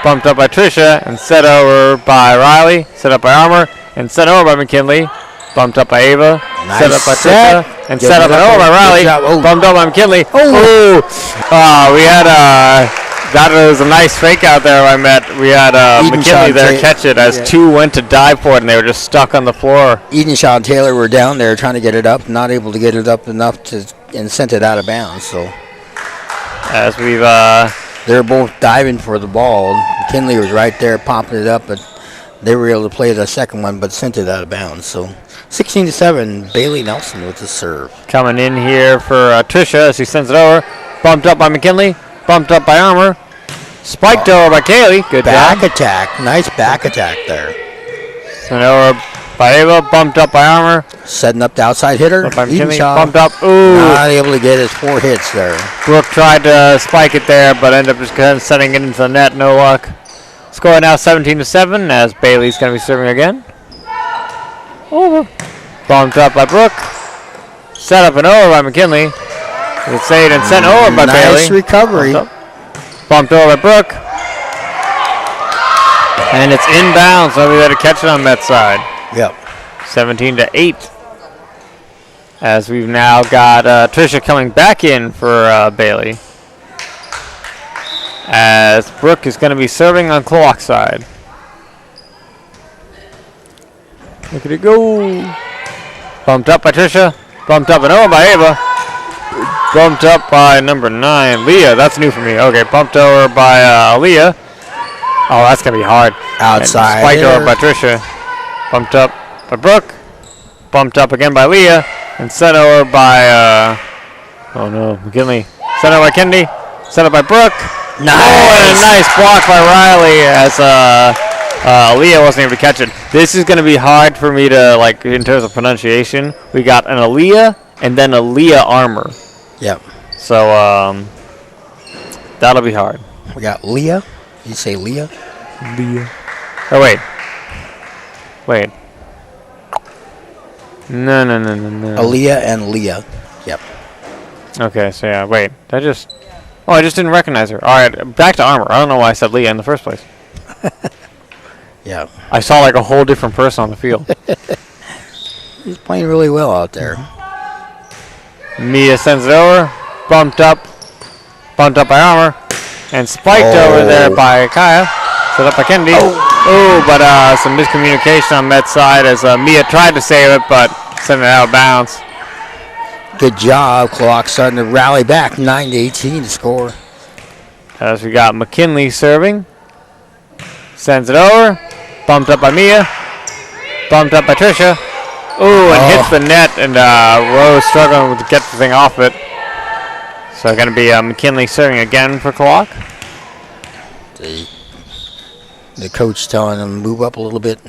bumped up by Tricia, and set over by Riley, set up by Armor, and set over by McKinley. Bumped up by Ava, Nice set up by set. Tricia, and Get set up it and up over by there. Riley. Good job. Oh. Bumped up by McKinley. Oh, we had that was a nice fake out there. I met. We had McKinley there catch it as two went to dive for it, and they were just stuck on the floor. Edenshaw and Taylor were down there trying to get it up, not able to get it up enough to, and sent it out of bounds. So As we've they're both diving for the ball. McKinley was right there popping it up, but they were able to play the second one, but sent it out of bounds. So 16-7, Bailey Nelson with the serve. coming in here for Tricia as she sends it over. Bumped up by McKinley, bumped up by Armor, spiked over by Kaylee. Good Back job. attack, nice back attack there. Sent over by Ava, bumped up by Armor, Setting up the outside hitter. bumped by McKinley, Edenshaw bumped up. Ooh, not able to get his 4 hits there. Brooke tried to spike it there, but ended up just kind of setting it into the net. No luck. Score now 17-7 as Bailey's going to be serving again. Over. Bumped up by Brooke. Set up and over by McKinley. It's saved and sent over by Bailey. Nice recovery. Bumped over by Brooke. And it's inbounds, so we got to catch it on that side. Yep. 17-8. As we've now got Tricia coming back in for Bailey. As Brooke is going to be serving on Klawock's side. Look at it go. Bumped up by Tricia. Bumped up and over by Ava. Bumped up by number 9, Leah. That's new for me. Okay, bumped over by Leah. Oh, that's going to be hard. Outside. And spiked over by Tricia. Bumped up by Brooke. Bumped up again by Leah. And sent over by, oh no, McKinley. Sent over by Kennedy. Sent over by Brooke. Nice. Oh, and a nice block by Riley as Leah wasn't able to catch it. This is going to be hard for me to, like, in terms of pronunciation. We got an Aaliyah and then a Leah Armor. Yep. So, that'll be hard. We got Leah. You say Leah? Leah. Oh, wait. Wait. No. Aaliyah and Leah. Yep. Okay, so yeah, wait. Oh, I just didn't recognize her. All right, back to Armor. I don't know why I said Leah in the first place. Yeah. I saw like a whole different person on the field. He's playing really well out there. Mia sends it over. Bumped up by Armor. And spiked over there by Kaya. Set up by Kennedy. Oh, but some miscommunication on Met's side as Mia tried to save it, but sent it out of bounds. Good job. Klawock starting to rally back. 9-18 to score. As we got McKinley serving. Sends it over. Bumped up by Mia. Bumped up by Tricia. Ooh, and hits the net, and Rose struggling to get the thing off it. So going to be McKinley serving again for Klawock. The coach telling him move up a little bit.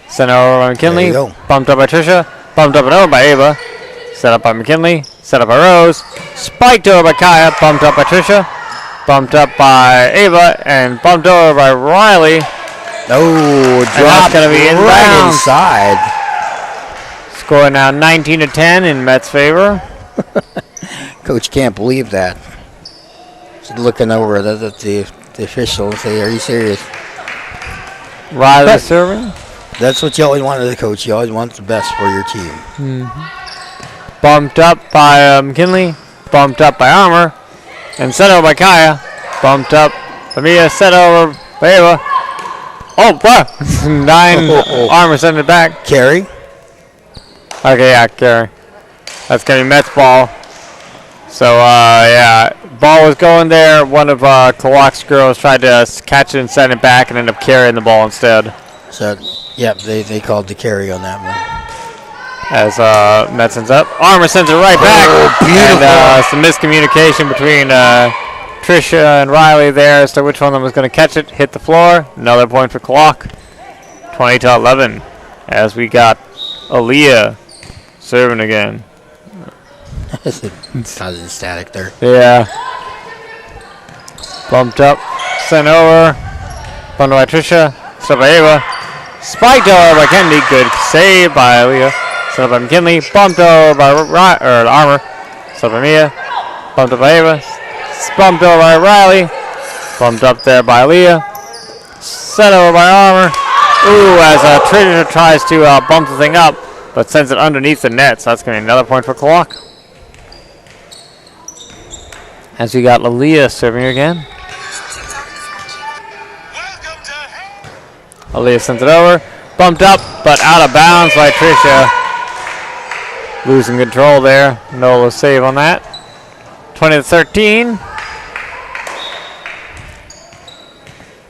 Sent over by McKinley. Bumped up by Trisha. Bumped up and over by Ava. Set up by McKinley. Set up by Rose. Spiked over by Kaya. Bumped up by Trisha. Bumped up by Ava. And bumped over by Riley. Dropped going to be right inside. Score now 19-10 in Met's favor. Coach can't believe that. She's looking over at the officials. Say, are you serious? Riley serving. That's what you always want as a coach. You always want the best for your team. Mm-hmm. Bumped up by McKinley. Bumped up by Armour. And set over by Kaya. Bumped up by Mia. Set over by Ava. Oh, what? 9. Armour sent it back. Carry. Okay, yeah, carry. That's going to be Met's ball. So, yeah, ball was going there. One of Klawock's girls tried to catch it and send it back and ended up carrying the ball instead. So, yep, they called the carry on that one. As Met sends up. Armour sends it right back. Beautiful. And some miscommunication between Trisha and Riley there as to which one of them was going to catch it. Hit the floor. Another point for Klawock. 20-11. As we got Aaliyah serving again. It's kind of static there. Yeah. Bumped up. Sent over. Bumped by Trisha. Set up by Ava. Spiked over by Kennedy. Good save by Aaliyah. Set up by McKinley. Bumped over by Armour. Set up by Mia. Bumped up by Ava. Bumped over by Riley. Bumped up there by Aaliyah. Set over by Armour. Ooh, as Trisha tries to bump the thing up, but sends it underneath the net. So that's going to be another point for Klawock. As we got Aaliyah serving again. Aaliyah sends it over. Bumped up, but out of bounds by Trisha. Losing control there. Nola save on that. 20-13.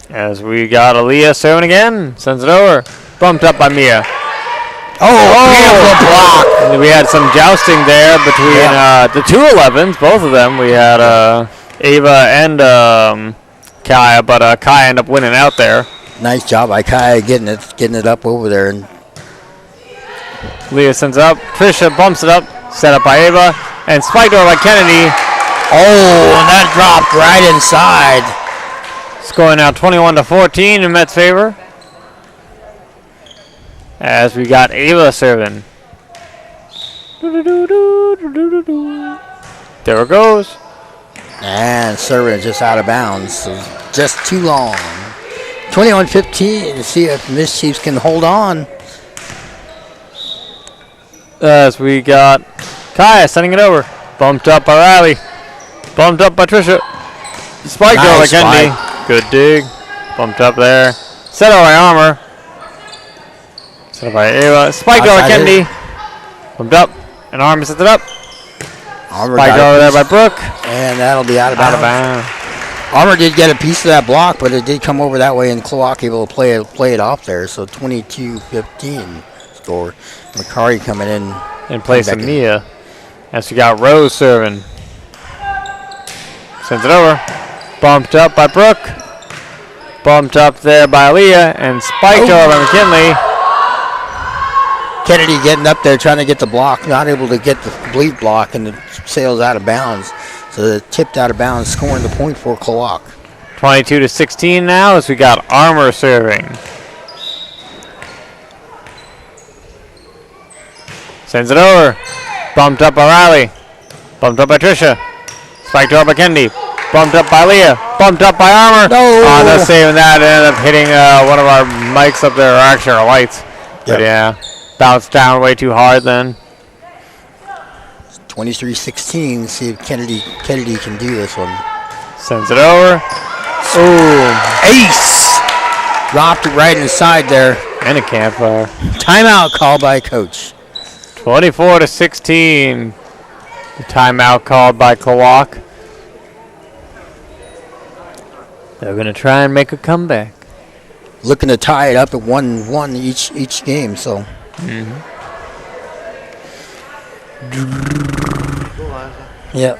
As we got Aaliyah serving again. Sends it over. Bumped up by Mia. Beautiful block. We had some jousting there between the two 11s, both of them. We had Ava and Kaya, but Kaya ended up winning out there. Nice job by Kaya getting it up over there. And Leah sends it up. Trisha bumps it up. Set up by Ava. And spiked over by Kennedy. and that dropped right inside. Scoring now 21-14 in Met's favor. As we got Ava serving. There it goes. And serving just out of bounds. So just too long. 21-15 to see if Miss Chiefs can hold on. As we got Kaya sending it over. Bumped up by Riley. Bumped up by Trisha. Spiked over by Kennedy. Good dig. Bumped up there. Set over by Armour. Set up by Ava. Spiked over by Kennedy. Bumped up. And Armour sets it up. Spiked over there by Brooke. And that'll be out of bounds. Armour did get a piece of that block, but it did come over that way, and Klawock able to play it off there. So 22-15 score. Macari coming in. In place of Mia. As we got Rose serving. Sends it over. Bumped up by Brooke. Bumped up there by Leah. And spiked over by McKinley. Kennedy getting up there trying to get the block. Not able to get the complete block, and it sails out of bounds. So it tipped out of bounds, scoring the point for Klawock. 22-16 now as we got Armour serving. Sends it over. Bumped up by Riley. Bumped up by Trisha. Spiked over by Kennedy. Bumped up by Leah. Bumped up by Armour. No. No saving that. It ended up hitting one of our mics up there, or actually our lights. Yep. But yeah, bounced down way too hard then. 23-16. See if Kennedy can do this one. Sends it over. Ooh. Ace. Dropped it right inside there. And a campfire. Timeout called by coach. 24-16. The timeout called by Klawock. They're going to try and make a comeback. Looking to tie it up at 1-1 each game, so. Yep.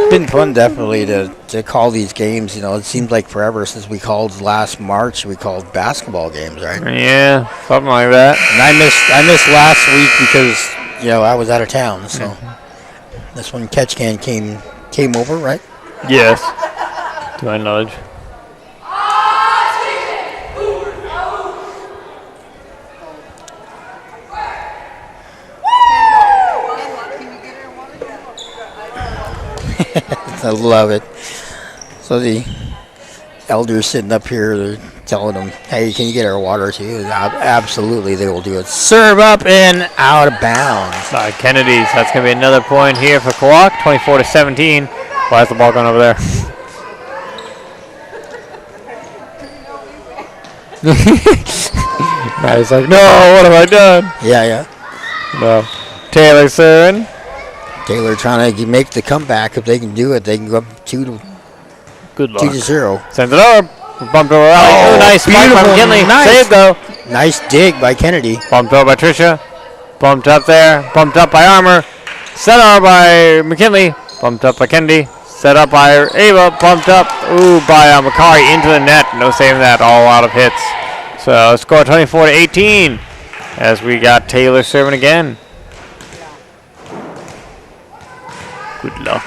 been fun, definitely, to call these games. You know, it seems like forever since we called last March. We called basketball games, right? Yeah, something like that. And I missed last week because I was out of town. So this one Catch Can came over, right? Yes, to my knowledge. I love it. So the elders sitting up here, they're telling them, hey, can you get our water too? Absolutely, they will do it. Serve up and out of bounds. Kennedy's. That's going to be another point here for Klawock, 24-17. Why is the ball going over there? He's like, no, what have I done? Yeah. No. Taylor serving. Taylor trying to make the comeback. If they can do it, they can go up 2-0. Sends it over. Bumped over. Oh, nice spike by McKinley. Nice. Save though. Nice dig by Kennedy. Bumped over by Tricia. Bumped up there. Bumped up by Armour. Set over by McKinley. Bumped up by Kennedy. Set up by Ava. Bumped up. By Macari into the net. No saving that. All out of hits. So score 24-18 as we got Taylor serving again. Good luck.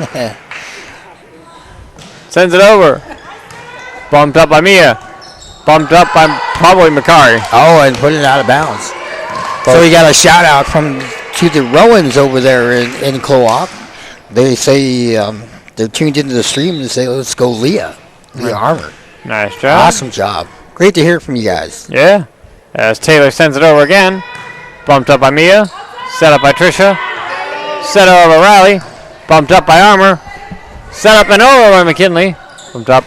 Sends it over. Bumped up by Mia. Bumped up by probably Macari. Oh, and put it out of bounds. So we got a shout out to the Rowans over there in Klawock. They say they're tuned into the stream and say, let's go Leah Armour. Nice job. Awesome job. Great to hear from you guys. Yeah. As Taylor sends it over again. Bumped up by Mia. Set up by Tricia. Set over by Riley. Bumped up by Armour. Set up and over by McKinley. Bumped up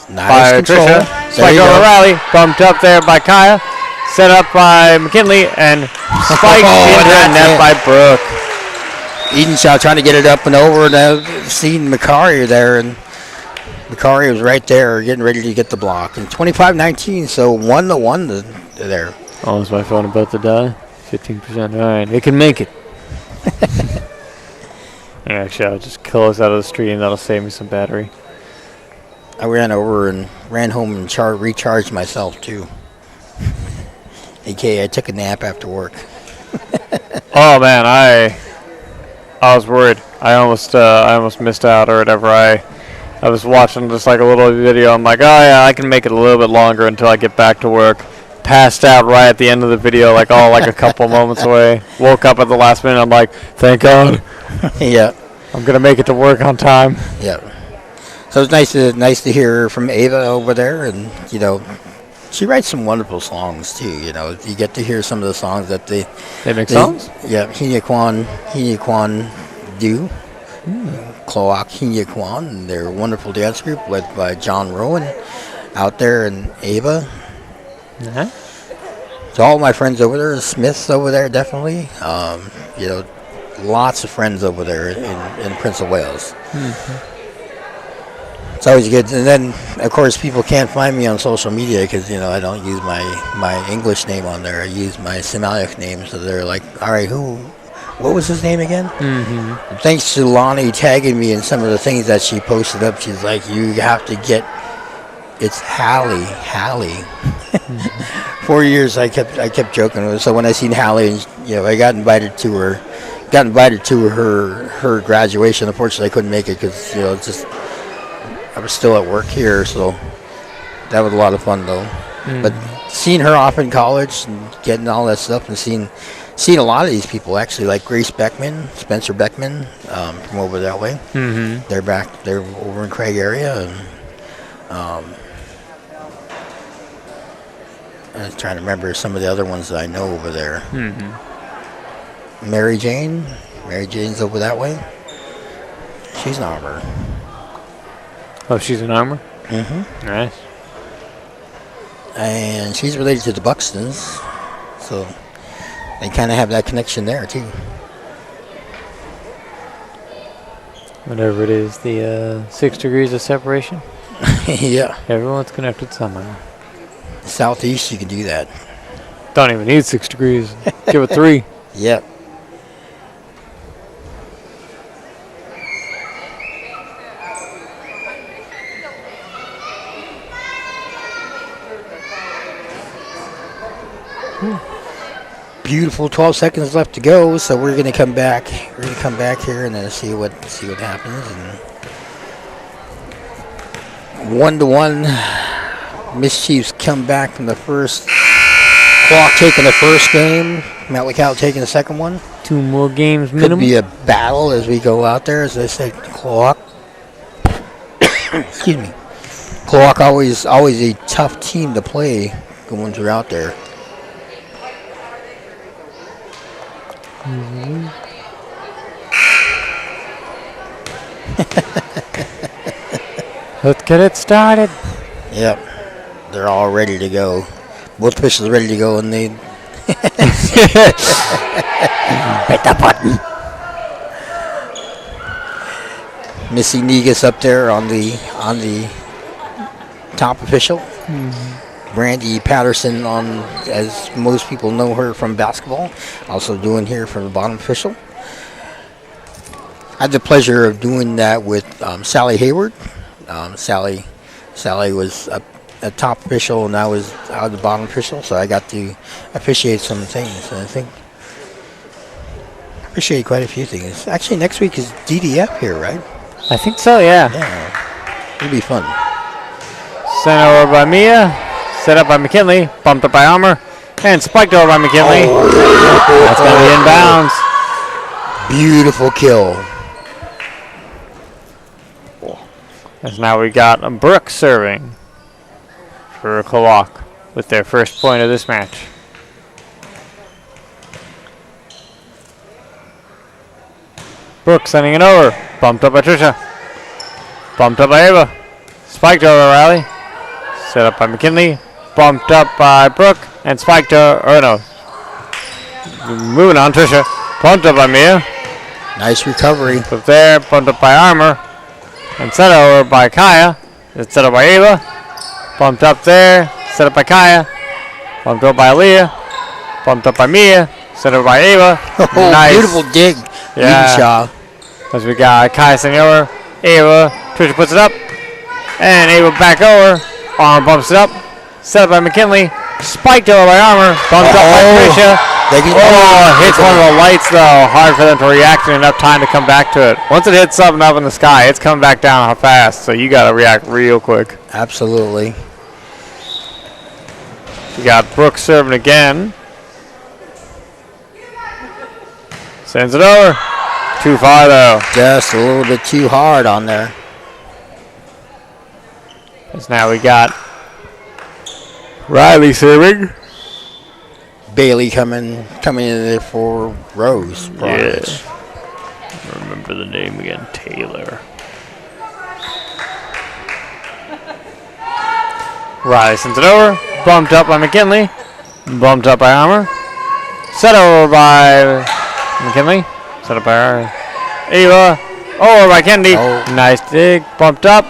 by Tricia. Spike over Riley. Bumped up there by Kaya. Set up by McKinley. And spiked into the net by Brooke. Edenshaw trying to get it up and over. And I've seen Macari there. And Macari was right there getting ready to get the block. And 25-19, so 1-1 there. Almost my phone about to die. 15%. All right. It can make it. Actually, I'll just close out of the stream. That'll save me some battery. I ran over and ran home and recharged myself, too. AKA, I took a nap after work. Oh, man, I was worried. I almost missed out or whatever. I was watching just like a little video. I'm like, oh, yeah, I can make it a little bit longer until I get back to work. Passed out right at the end of the video, like a couple moments away. Woke up at the last minute. I'm like, thank God. Yeah. I'm going to make it to work on time. Yeah. So it's nice to hear from Ava over there. And, she writes some wonderful songs, too. You get to hear some of the songs that they make songs? Yeah. Hinya Kwan do. Klawock Hinya Kwan. They're a wonderful dance group led by John Rowan out there and Ava. So all my friends over there, Smiths over there, definitely. Lots of friends over there in Prince of Wales. It's always good. And then, of course, people can't find me on social media because, I don't use my English name on there. I use my Somalic name. So they're like, all right, what was his name again? Thanks to Lonnie tagging me in some of the things that she posted up. She's like, you have to get... It's Hallie. 4 years I kept joking with her. So when I seen Hallie, I got invited to her graduation. Unfortunately, I couldn't make it because I was still at work here. So that was a lot of fun though. But seeing her off in college and getting all that stuff and seeing a lot of these people actually, like Grace Beckman, Spencer Beckman, from over that way. They're over in Craig area and. I was trying to remember some of the other ones that I know over there. Mary Jane's over that way. She's an Armour. Oh, she's an Armour? Nice. And she's related to the Buxtons, so they kind of have that connection there too. Whatever it is, the 6 degrees of separation. Yeah. Everyone's connected somehow. Southeast, you can do that. Don't even need 6 degrees. Give it 3. Yep. Beautiful 12 seconds left to go, so we're going to come back. We're going to come back here and then see what happens. And 1-1. Mischiefs come back from the first. Klawock taking the first game. Metlakatla taking the second one. 2 more games minimum. Could be a battle as we go out there, as they say. Klawock. Excuse me. Klawock always a tough team to play when you're out there. Let's get it started. Yep. They're all ready to go. Both officials are ready to go, and they hit the button. Missy Negus up there on the top official. Brandy Patterson on, as most people know her from basketball, also doing here from the bottom official. I had the pleasure of doing that with Sally Hayward. Sally was a top official, and I was the bottom official, so I got to officiate some things. And I think I officiate quite a few things. Actually, next week is DDF here, right? I think so, yeah. Yeah, it'll be fun. Sent over by Mia. Set up by McKinley. Bumped up by Armour. And spiked over by McKinley. That's going to be inbounds. Beautiful kill. As now we got Brooke serving for Klawock with their first point of this match. Brooke sending it over. Bumped up by Trisha. Bumped up by Ava. Spiked over Riley. Set up by McKinley. Bumped up by Brooke. And spiked over. Oh no. Moving on, Trisha. Bumped up by Mia. Nice recovery. Up there. Bumped up by Armour. And set over by Kaya. It's set up by Ava. Bumped up there. Set up by Kaya. Bumped up by Aaliyah. Bumped up by Mia. Set over by Ava. Oh, nice. Beautiful dig. Yeah. As we got Kaya sending over. Ava. Trisha puts it up. And Ava back over. Armour bumps it up. Set up by McKinley. Spiked over by Armour. Bumped up by Trisha. Hits one of the lights though. Hard for them to react in enough time to come back to it. Once it hits something up in the sky, it's coming back down fast. So you got to react real quick. Absolutely. We got Brooke serving again. Sends it over. Too far though. Just a little bit too hard on there. As now we got Riley serving. Bailey coming in there for Rose. Yeah. Remember the name again, Taylor. Riley sends it over. Bumped up by McKinley. Bumped up by Armour. Set over by McKinley. Set up by Ava. Over by Kennedy. Oh. Nice dig. Bumped up.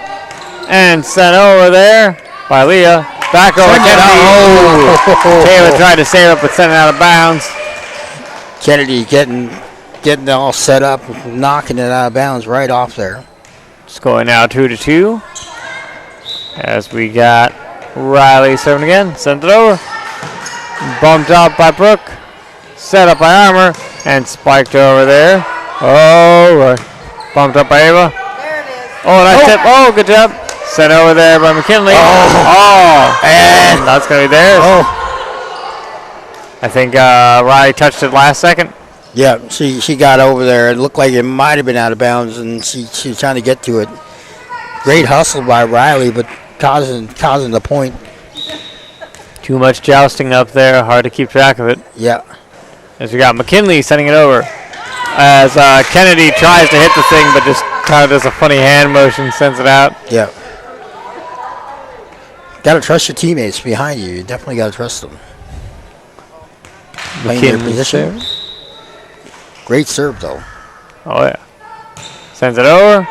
And sent over there by Leah. Back over Kennedy. Oh. Taylor tried to save it, but sent it out of bounds. Kennedy getting it all set up, knocking it out of bounds right off there. Scoring now 2-2. As we got Riley serving again. Sent it over. Bumped up by Brooke. Set up by Armour. And spiked over there. Oh, bumped up by Ava. There it is. Oh, nice tip. Oh, good job. Sent over there by McKinley. And that's going to be theirs. I think Riley touched it last second. Yeah, she got over there. It looked like it might have been out of bounds, and she was trying to get to it. Great hustle by Riley, but causing the point. Too much jousting up there. Hard to keep track of it. Yeah. As we got McKinley sending it over. As Kennedy tries to hit the thing, but just kind of does a funny hand motion, sends it out. Yeah. Got to trust your teammates behind you. You definitely got to trust them. Playing their position. Great serve, though. Oh, yeah. Sends it over.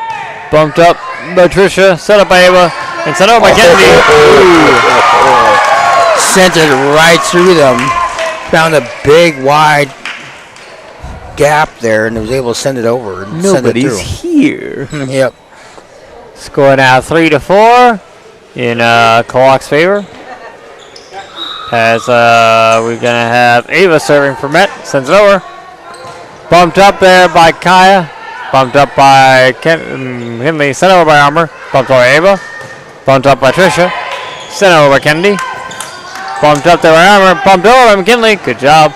Bumped up by Trisha. Set up by Ava. And sent over by Kennedy. Sent it right through them. Found a big, wide gap there and was able to send it over. And Nobody's here. Yep. Score now 3-4 in Klawock's favor. As we're going to have Ava serving for Met. Sends it over. Bumped up there by Kaya. Bumped up by Kinley. Sent over by Armour. Bumped over by Ava. Bumped up by Trisha. Sent over by Kennedy. Bumped up there by Armour. Bumped over by McKinley. Good job.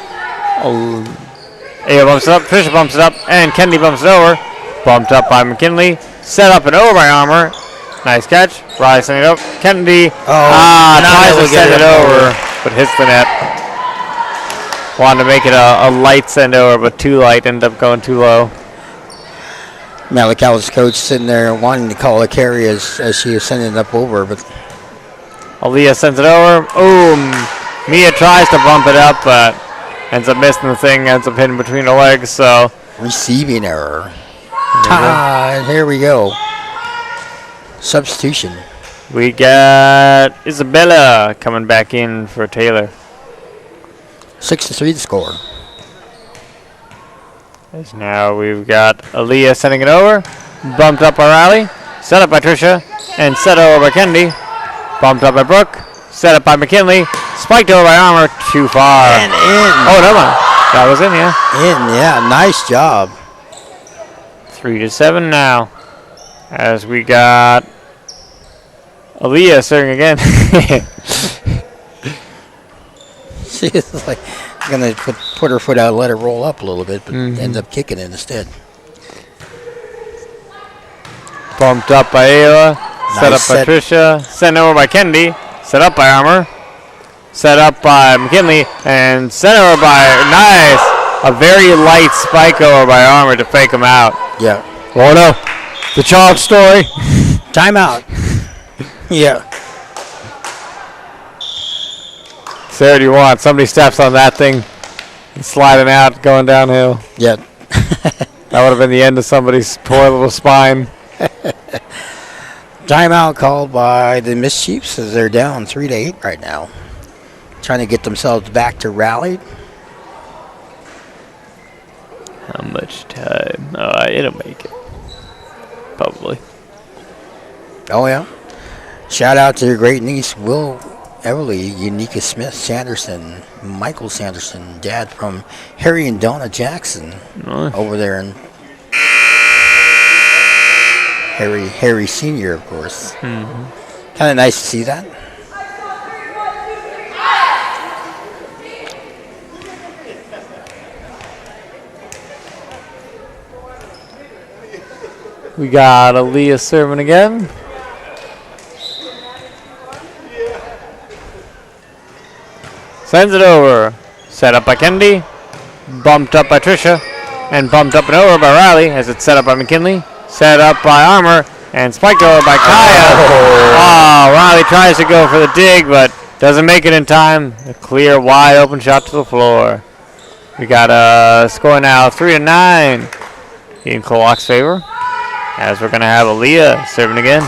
Ava bumps it up. Trisha bumps it up. And Kennedy bumps it over. Bumped up by McKinley. Set up and over by Armour. Nice catch. Riley sending it up. Kennedy. Tries to send it over, but hits the net. Wanted to make it a light send over, but too light. Ended up going too low. Metlakatla's coach sitting there wanting to call a carry as she was sending it up over, but Aaliyah sends it over. Mia tries to bump it up, but ends up missing the thing. Ends up hitting between her legs. So receiving error. And here we go. Substitution. We got Isabella coming back in for Taylor. 6-3 the score. As now we've got Aaliyah sending it over. Bumped up by Riley. Set up by Trisha. And set over by Kennedy. Bumped up by Brooke. Set up by McKinley. Spiked over by Armour. Too far. And in. Oh, no. That was in, yeah. In, yeah. Nice job. 3-7 now. As we got Aaliyah serving again. She's like going to put her foot out and let it roll up a little bit, but ends up kicking it instead. Bumped up by Ayla. Set Nice up by Trisha. Sent over by Kennedy. Set up by Armour. Set up by McKinley. And sent over by Nice. A very light spike over by Armour to fake him out. Yeah. Oh no. The child story. Timeout. Yeah. Sarah, do you want? Somebody steps on that thing and sliding out, going downhill. Yeah. That would have been the end of somebody's poor little spine. Timeout called by the Mischiefs as they're down 3-8 right now. Trying to get themselves back to rally. How much time? It'll make it. Probably. Oh, yeah. Shout out to your great niece, Will Everly, Unica Smith Sanderson, Michael Sanderson, dad from Harry and Donna Jackson over there in Harry Sr., of course. Kind of nice to see that. We got Aaliyah serving again. Sends it over. Set up by Kennedy. Bumped up by Trisha. And bumped up and over by Riley as it's set up by McKinley. Set up by Armour. And spiked over by Kaya. Oh, Riley tries to go for the dig, but doesn't make it in time. A clear, wide open shot to the floor. We got a score now 3-9 in Klawock's favor. As we're going to have Aaliyah serving again.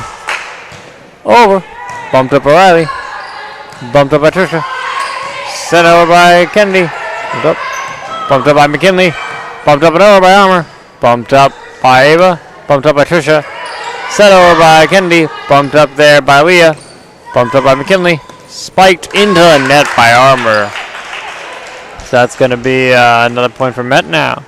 Over. Bumped up by Riley. Bumped up by Trisha. Sent over by Kennedy. Bumped up by McKinley. Bumped up and over by Armour. Bumped up by Ava. Bumped up by Trisha. Sent over by Kennedy. Bumped up there by Leah. Bumped up by McKinley. Spiked into the net by Armour. So that's going to be another point for Met now.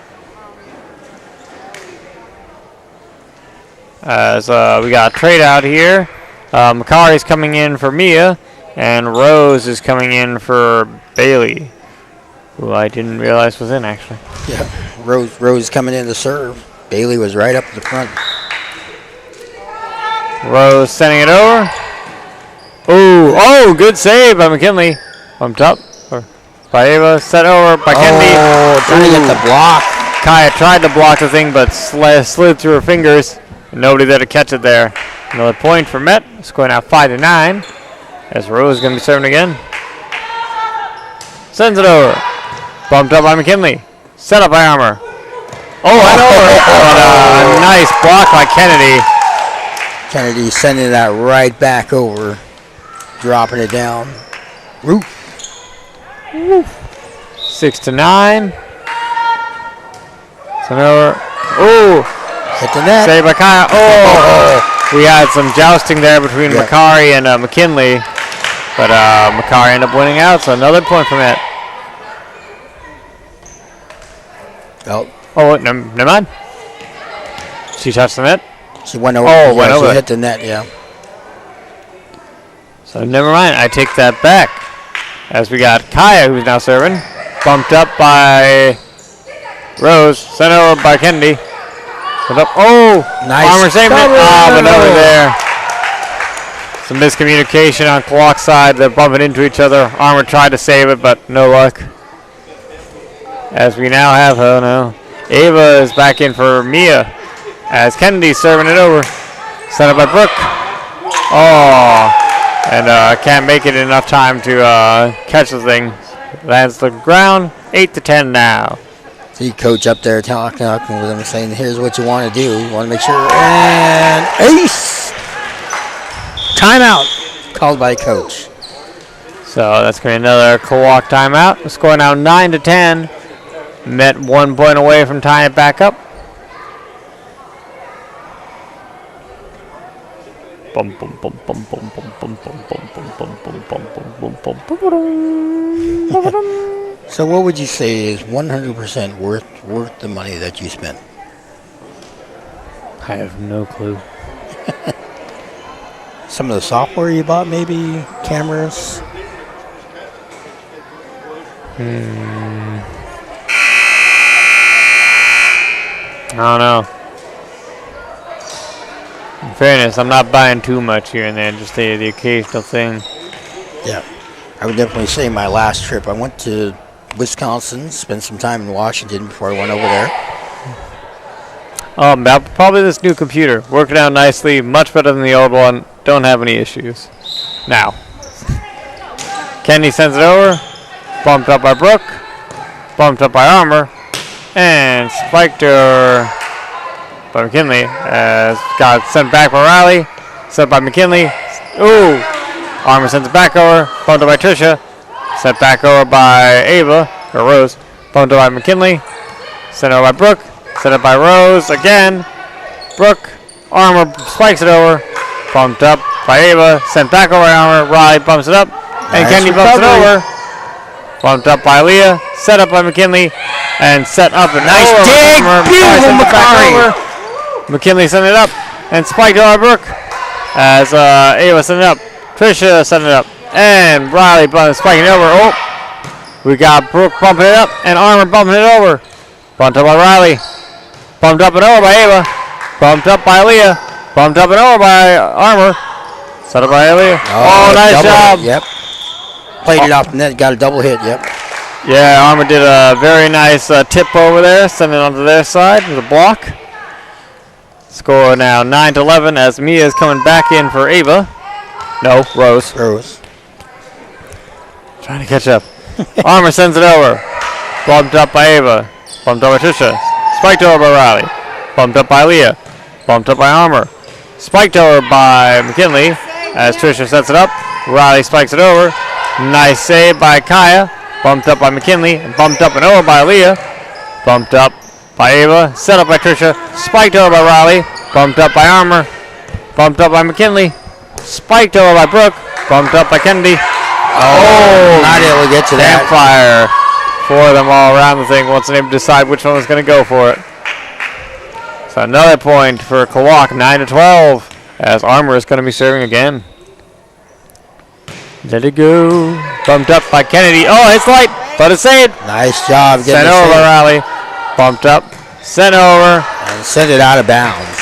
As we got a trade out here. Makari's coming in for Mia. And Rose is coming in for Bailey, who I didn't realize was in, actually. Yeah, Rose coming in to serve. Bailey was right up the front. Rose sending it over. Oh, good save by McKinley. Bumped up by Ava. Set over by Kennedy. Oh, trying to get the block. Kaya tried to block the thing, but slid through her fingers. Nobody there to catch it there. Another point for Met. Score now 5-9. As Rose is going to be serving again. Sends it over. Bumped up by McKinley. Set up by Armour. Oh, and over. But a nice block by Kennedy. Kennedy sending that right back over. Dropping it down. Roof. 6-9. Send over. Oh. Hit the net. Saved by Kaya. Oh. We had some jousting there between Makari and McKinley. But Makari ended up winning out, so another point for Met. Oh, never mind. She touched the net. She went over. She hit the net, yeah. So never mind. I take that back. As we got Kaya, who's now serving. Bumped up by Rose. Sent over by Kennedy. Up. Oh! Nice. Armor saved it. But over there. Some miscommunication on Klawock's side. They're bumping into each other. Armor tried to save it, but no luck. As we now have, oh no. Ava is back in for Mia. As Kennedy's serving it over. Sent up by Brooke. Oh. And can't make it in enough time to catch the thing. Lands the ground. 8-10 now. See coach up there talking with him, saying, here's what you want to do. You want to make sure. And ace! Timeout called by coach. So that's going to be another Klawock timeout. The score now 9-10. Met 1 point away from tying it back up. So what would you say is 100% worth the money that you spent? I have no clue. Some of the software you bought, maybe? Cameras? I don't know. In fairness, I'm not buying too much here and there, just the occasional thing. Yeah. I would definitely say my last trip, I went to Wisconsin, spent some time in Washington before I went over there. Probably this new computer. Working out nicely, much better than the old one. Don't have any issues. Now. Kenny sends it over. Bumped up by Brooke. Bumped up by Armor. And spiked her by McKinley. As got sent back by Riley. Sent by McKinley. Ooh. Armor sends it back over. Bumped up by Trisha. Sent back over by Ava. Or Rose. Bumped up by McKinley. Sent over by Brooke. Sent it by Rose again. Brooke. Armor spikes it over. Bumped up by Ava. Sent back over by Armor. Riley bumps it up. And Nice Kenny bumps it recovery. over. Bumped up by Leah. Set up by McKinley. And set up a Nice dig. Beautiful Makari. McKinley sent it up. And spiked over by Brooke. As Ava sent it up. Trisha sent it up. And Riley spiking it over. Oh. We got Brooke bumping it up. And Armor bumping it over. Bumped up by Riley. Bumped up and over by Ava. Bumped up by Leah. Bumped up and over by Armor. Set up by Leah. Oh, nice job. Hit, yep. Played it off the net, got a double hit, yep. Yeah, Armor did a very nice tip over there. Sent it onto their side with a block. Score now 9-11 as Mia is coming back in for Ava. No, Rose. Rose. Trying to catch up. Armor sends it over. Bumped up by Ava. Bumped up by Trisha. Spiked over by Riley. Bumped up by Leah. Bumped up by Armor. Spiked over by McKinley as Trisha sets it up. Riley spikes it over. Nice save by Kaya. Bumped up by McKinley. And bumped up and over by Leah. Bumped up by Ava. Set up by Trisha. Spiked over by Riley. Bumped up by Armor. Bumped up by McKinley. Spiked over by Brooke. Bumped up by Kennedy. Oh, not able to get to that. Fire for them all around the thing once they decide which one was going to go for it. So another point for Klawock, 9-12, as Armor is going to be serving again. Let it go. Bumped up by Kennedy. Oh, it's light, but it's saved. Nice job getting Sent over by Riley. Bumped up. Sent over. And sent it out of bounds.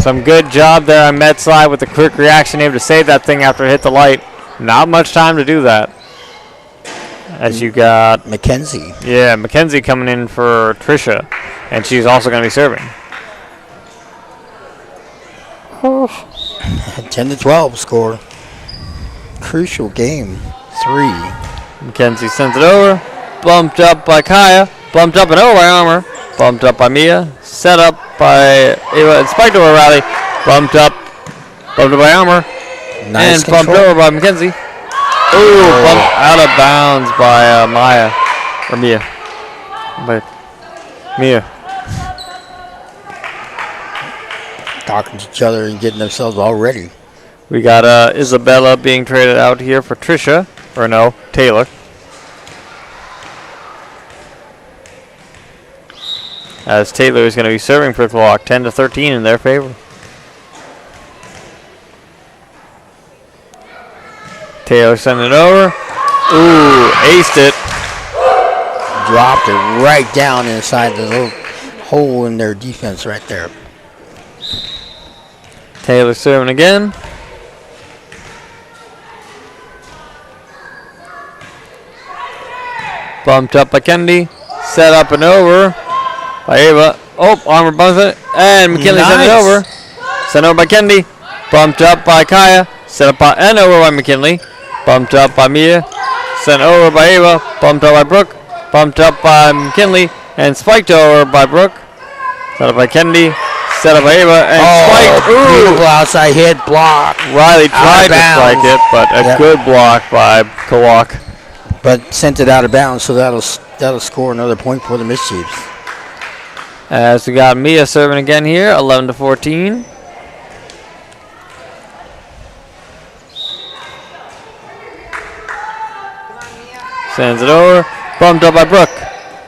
Some good job there on Met's side with the quick reaction, able to save that thing after it hit the light. Not much time to do that. As you got Mackenzie. Yeah, Mackenzie coming in for Trisha, and she's also going to be serving. 10-12 score. Crucial game. 3. Mackenzie sends it over. Bumped up by Kaya. Bumped up and over by Armor. Bumped up by Mia. Set up by Ava and spiked over Riley. Bumped up. Bumped up by Armor. Nice and bumped over by Mackenzie. Ooh, bumped out of bounds by Maya. Or Mia. By Mia. Talking to each other and getting themselves all ready. We got Isabella being traded out here for Trisha. Or no, Taylor. As Taylor is going to be serving for Klawock, 10-13 in their favor. Taylor sending it over. Ooh, aced it. Dropped it right down inside the little hole in their defense right there. Taylor serving again. Bumped up by Kennedy. Set up and over by Ava. Oh, Armor bumps it. And McKinley sent it over. Sent over by Kennedy. Bumped up by Kaya. Set up by and over by McKinley. Bumped up by Mia. Sent over by Ava. Bumped up by Brooke. Bumped up by McKinley. And spiked over by Brooke. Set up by Kennedy. Set up by Ava. And spiked. Ooh. Beautiful outside hit. Block. Riley tried to spike it, but a good block by Klawock. But sent it out of bounds, so that'll score another point for the Mischiefs. As we got Mia serving again here, 11-14. Sends it over. Bumped up by Brooke.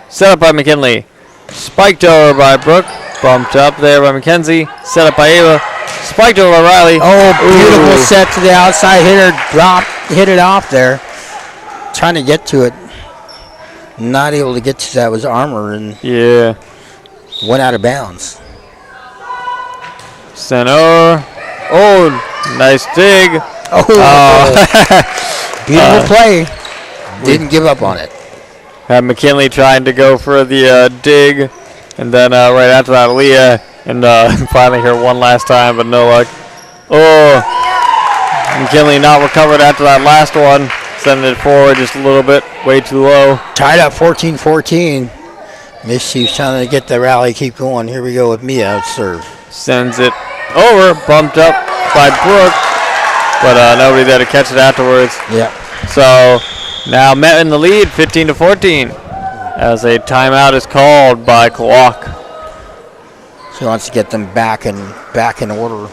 Set up by McKinley. Spiked over by Brooke. Bumped up there by Mackenzie. Set up by Ava. Spiked over by Riley. Oh, beautiful set to the outside hitter. Hit it off there. Trying to get to it. Not able to get to that was Armor and went out of bounds. Sent over. Oh, nice dig. Beautiful play. Didn't give up on it. Had McKinley trying to go for the dig. And then right after that, Leah. And finally here one last time, but no luck. Oh, McKinley not recovered after that last one. Sending it forward just a little bit, way too low. Tied up 14-14. Mischiefs trying to get the rally, keep going. Here we go with Mia out serve. Sends it over, bumped up by Brooke, but nobody there to catch it afterwards. Yeah. So now Met in the lead, 15-14, as a timeout is called by Klawock. She wants to get them back in order.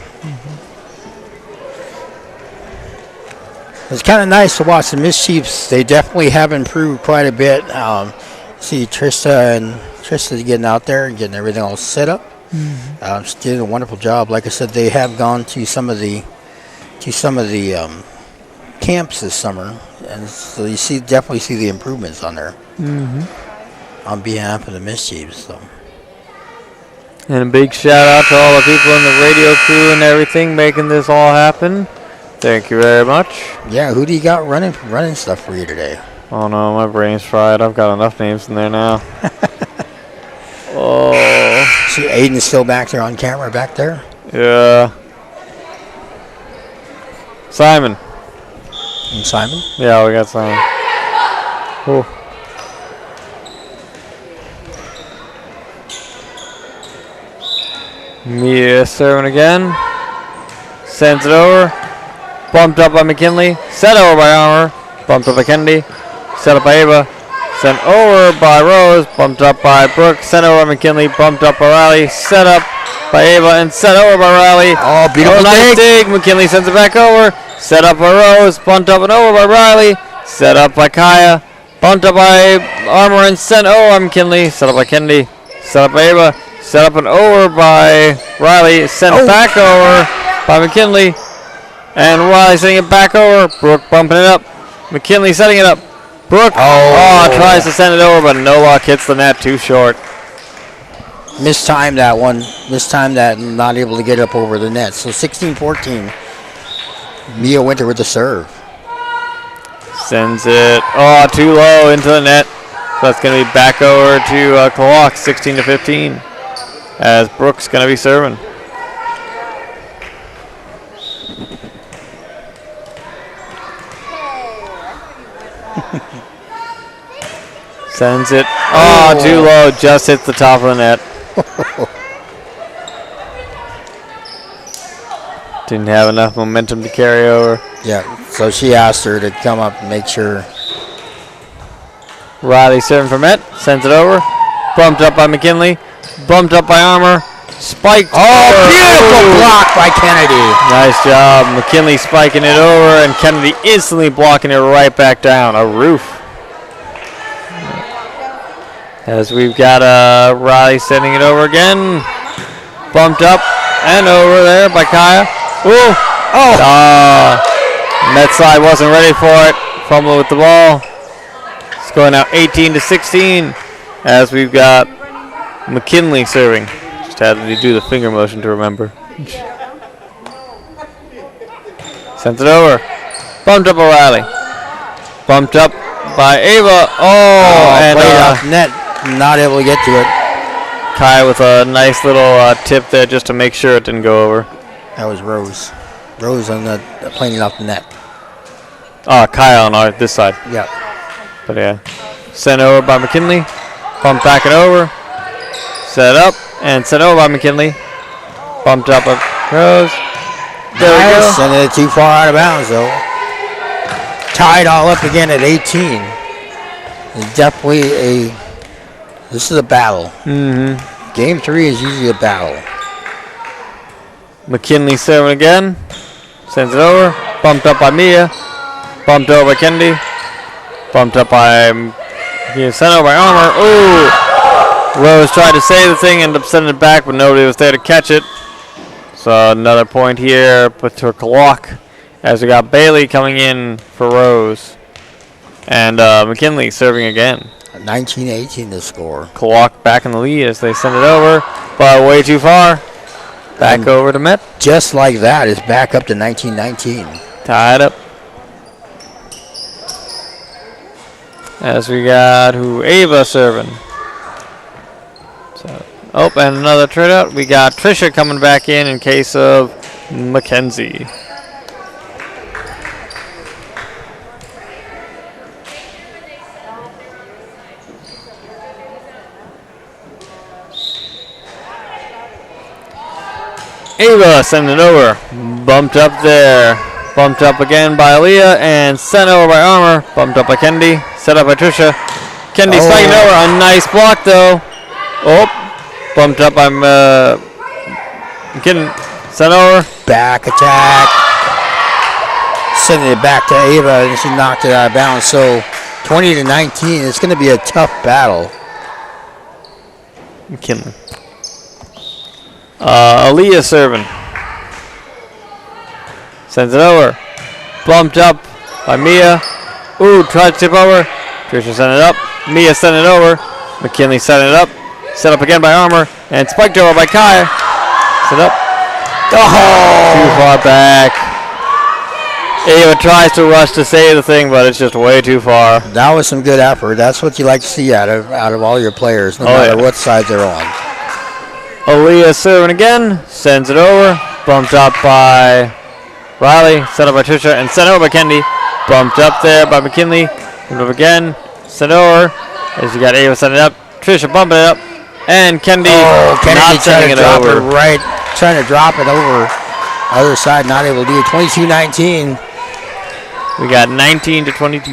It's kind of nice to watch the Mischiefs. They definitely have improved quite a bit. See Trista getting out there and getting everything all set up. She's doing a wonderful job. Like I said, they have gone to some of the camps this summer, and so you definitely see the improvements on there. On behalf of the Mischiefs. So. And a big shout out to all the people in the radio crew and everything making this all happen. Thank you very much. Yeah, who do you got running stuff for you today? Oh no, my brain's fried. I've got enough names in there now. See, Aiden's still back there on camera back there? Yeah. Simon. And Simon? Yeah, we got Simon. Oh. Mia serving again. Sends it over. Bumped up by McKinley. Set over by Armor. Bumped up by Kennedy. Set up by Ava. Sent over by Rose. Bumped up by Brooke. Sent over by McKinley. Bumped up by Riley. Set up by Ava and set over by Riley. Oh, beautiful nice dig. McKinley sends it back over. Set up by Rose. Bumped up and over by Riley. Set up by Kaya. Bumped up by Armor and sent over by McKinley. Set up by Kennedy. Set up by Ava. Set up and over by Riley. Sent back over by McKinley. And Riley setting it back over. Brooke bumping it up. McKinley setting it up. Brooke tries to send it over, but no luck. Hits the net too short. Mistimed that one. Mistimed that and not able to get up over the net. So 16-14. Mia Winter with the serve. Sends it too low into the net. So that's going to be back over to Klawock, 16-15. As Brooke's going to be serving. Sends it. Too low. Just hits the top of the net. Didn't have enough momentum to carry over. Yeah, so she asked her to come up and make sure. Riley serving for Met. Sends it over. Bumped up by McKinley. Bumped up by Armor. Spiked. Oh, beautiful block by Kennedy. Nice job. McKinley spiking it over, and Kennedy instantly blocking it right back down. A roof. As we've got Riley sending it over again. Bumped up and over there by Kaya. Ooh. Oh. Metzlai wasn't ready for it. Fumble with the ball. It's going now 18-16 as we've got McKinley serving. Just had to do the finger motion to remember. Sent it over. Bumped up O'Reilly. Bumped up by Ava. Oh, and played off net. Not able to get to it. Kai with a nice little tip there just to make sure it didn't go over. That was Rose. Rose on the playing it off the net. Oh, Kai on this side. Yep. But yeah. Sent over by McKinley. Bumped back and over. Set up and sent over by McKinley. Bumped up by Rose. There we go. Sending it too far out of bounds though. Tied all up again at 18. It's definitely this is a battle. Mm-hmm. Game 3 is usually a battle. McKinley serving again. Sends it over. Bumped up by Mia. Bumped over by Kennedy. Bumped up by sent over by Armour. Ooh! Rose tried to save the thing, ended up sending it back, but nobody was there to catch it. So another point here, put to Klawock, as we got Bailey coming in for Rose. And McKinley serving again. 19-18 the score. Klawock back in the lead as they send it over, but way too far. Back over to Met. Just like that, it's back up to 19-19. Tied up. As we got Ava serving. So, and another trade out. We got Trisha coming back in case of Mackenzie. Ava sending it over. Bumped up there. Bumped up again by Aaliyah and sent over by Armour. Bumped up by Kennedy. Set up by Trisha. Kennedy spiking over. A nice block though. Oh. Bumped up by McKinnon. Sent over. Back attack. Sending it back to Ava and she knocked it out of bounds. So 20-19. It's going to be a tough battle. McKinley. Aaliyah serving. Sends it over. Bumped up by Mia. Ooh, tried to tip over. Trisha sent it up. Mia sent it over. McKinley sent it up. Set up again by Armour. And spiked over by Kaya. Set up. Oh! Too far back. Ava tries to rush to save the thing, but it's just way too far. That was some good effort. That's what you like to see out of all your players, no matter what side they're on. Aaliyah serving again. Sends it over. Bumped up by Riley. Set up by Trisha. And sent over by Kennedy. Bumped up there by McKinley. Bumped up again. Sent over. As you got Ava sending it up. Trisha bumping it up. And Kennedy, Kennedy not sending it over. Trying to drop it over. Other side not able to do it. 22-19. We got 19-22.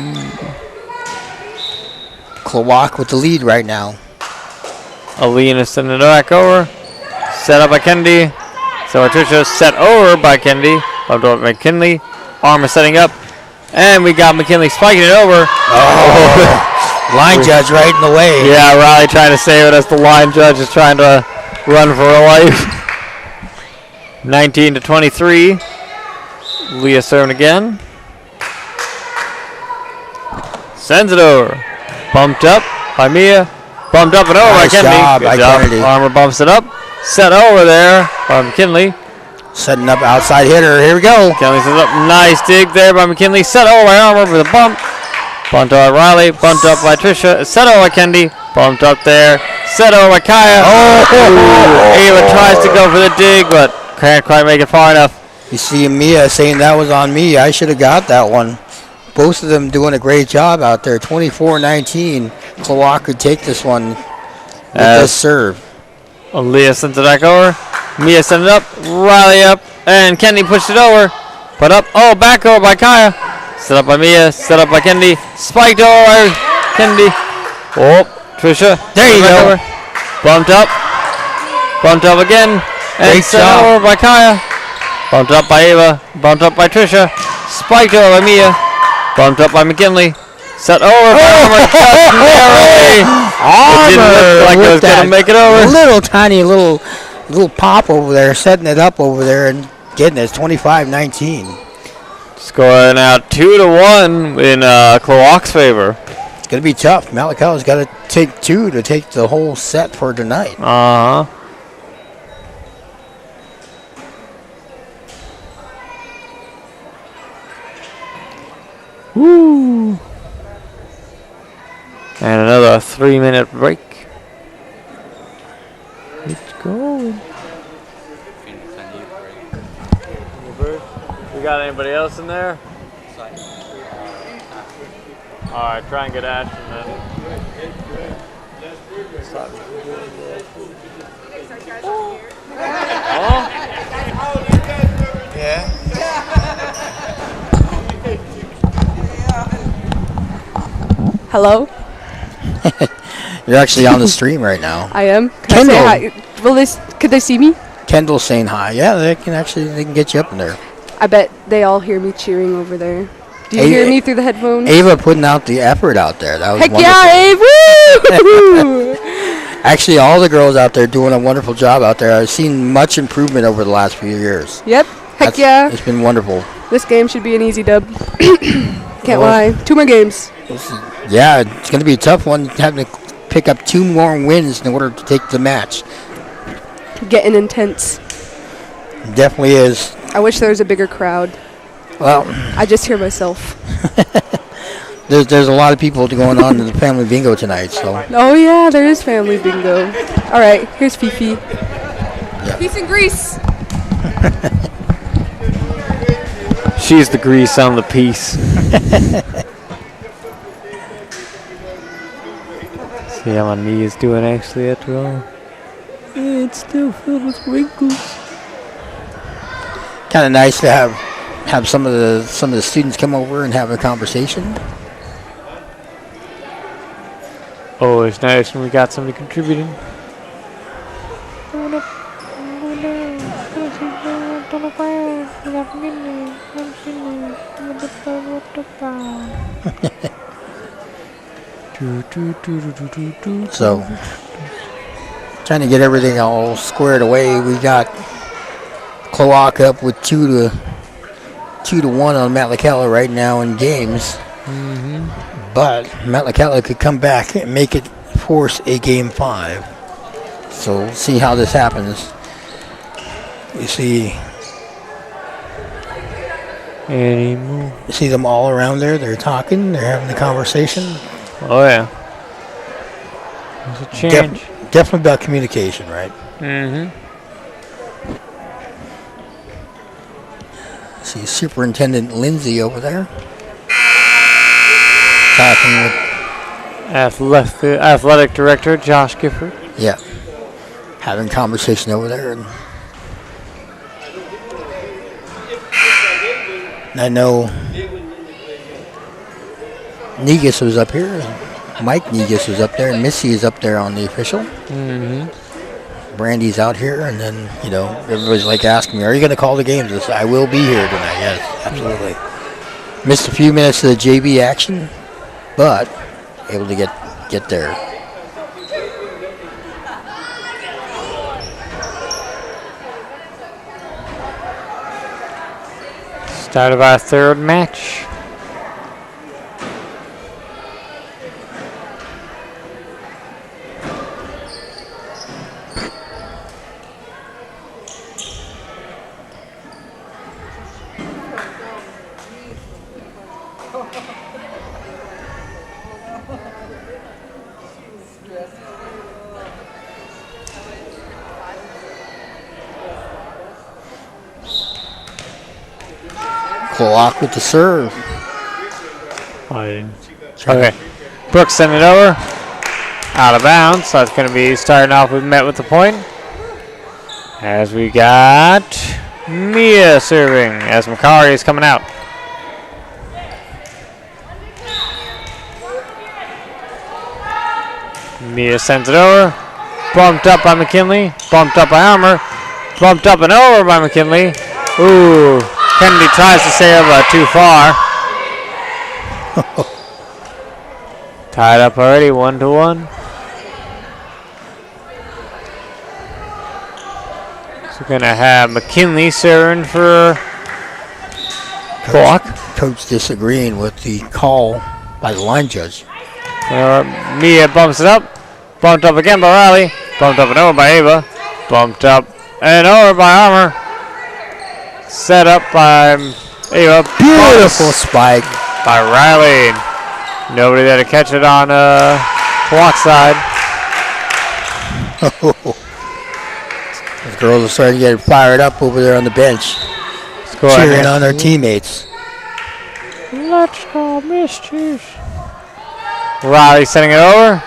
Klawock with the lead right now. Alina sending it back over. Set up by Kennedy. So Trisha set over by Kennedy. Bumped over by McKinley. Armour setting up. And we got McKinley spiking it over. Line judge right in the way. Yeah, Riley trying to save it as the line judge is trying to run for her life. 19-23. Leah serving again. Sends it over. Bumped up by Mia. Bumped up and over by Kennedy. Good job. Kennedy. Armour bumps it up. Set over there by McKinley. Setting up outside hitter. Here we go. Kennedy sets up. Nice dig there by McKinley. Set over by Armour with a bump. Bumped up by Riley. Bumped up by Trisha. Set over by Kennedy. Bumped up there. Set over by Kaya. Ava tries to go for the dig, but can't quite make it far enough. You see Mia saying that was on me. I should have got that one. Both of them doing a great job out there. 24-19. Klawock could take this one with this serve. Leah sends it back over. Mia sent it up. Riley up. And Kennedy pushed it over. Put up. Oh, back over by Kaya. Set up by Mia. Set up by Kennedy. Spiked over by Kennedy. Oh, Trisha. There you go. Over. Bumped up. Bumped up again. And Great sent job. over by Kaya. Bumped up by Ava. Bumped up by Trisha. Spiked over by Mia. Bumped up by McKinley. Set over by Armor. Just narrowly. It didn't look like it was going to make it over. Little tiny little pop over there, setting it up over there and getting it. 25-19. Score now 2-1 in Klawock's favor. It's going to be tough. Metlakatla's got to take 2 to take the whole set for tonight. Uh-huh. Woo! And another 3-minute break. It's going. We got anybody else in there? Alright, try and get action then. Oh? Yeah. Hello? You're actually on the stream right now. I am. Kendall. Can I say hi? Could they see me? Kendall's saying hi. Yeah, they can get you up in there. I bet they all hear me cheering over there. Do you Hey, hear me through the headphones? Ava putting out the effort out there. That was Heck wonderful. yeah, Ave! Woo! Actually, all the girls out there doing a wonderful job out there. I've seen much improvement over the last few years. Yep. Heck yeah. It's been wonderful. This game should be an easy dub. Can't Well, lie. 2 more games. Yeah, it's going to be a tough one, having to pick up 2 more wins in order to take the match. Getting intense. Definitely is. I wish there was a bigger crowd. Well, I just hear myself. there's a lot of people going on in the family bingo tonight, so. Oh yeah, there is family bingo. All right, here's Fifi. Yeah. Peace and grease. She's the grease on the piece. See how my knee is doing actually after all? It's still filled with wrinkles. Kind of nice to have some of the students come over and have a conversation. Oh, it's nice when we got somebody contributing. So, trying to get everything all squared away. We got Klawock up with 2-1 on Metlakatla right now in games. But Metlakatla could come back and make it force a game 5. So we'll see how this happens. You see them all around there. They're talking. They're having a conversation. Oh yeah. There's a change. Definitely about communication, right? See Superintendent Lindsay over there talking with Athletic Director Josh Gifford. Yeah, having conversation over there. And I know Negus was up here. Mike Negus was up there, and Missy is up there on the official. Brandy's out here, and then, everybody's like asking me, are you going to call the games? I said, I will be here tonight. Yes, absolutely. Missed a few minutes of the JV action, but able to get there. Start of our third match. Klawock with the serve. Okay. Brooks sent it over. Out of bounds. So it's going to be starting off with Met with the point. As we got Mia serving as Macari is coming out. Mia sends it over. Bumped up by McKinley. Bumped up by Armour. Bumped up and over by McKinley. Ooh. Kennedy tries to save, but too far. Tied up already, 1-1. So we're going to have McKinley serving for Klawock. Coach disagreeing with the call by the line judge. Mia bumps it up. Bumped up again by Riley. Bumped up and over by Ava. Bumped up and over by Armour. Set up by Ava. Beautiful spike by Riley. Nobody there to catch it on Klawock's side. The girls are starting to get fired up over there on the bench. Cheering on their teammates. Let's go, Mischief. Riley sending it over.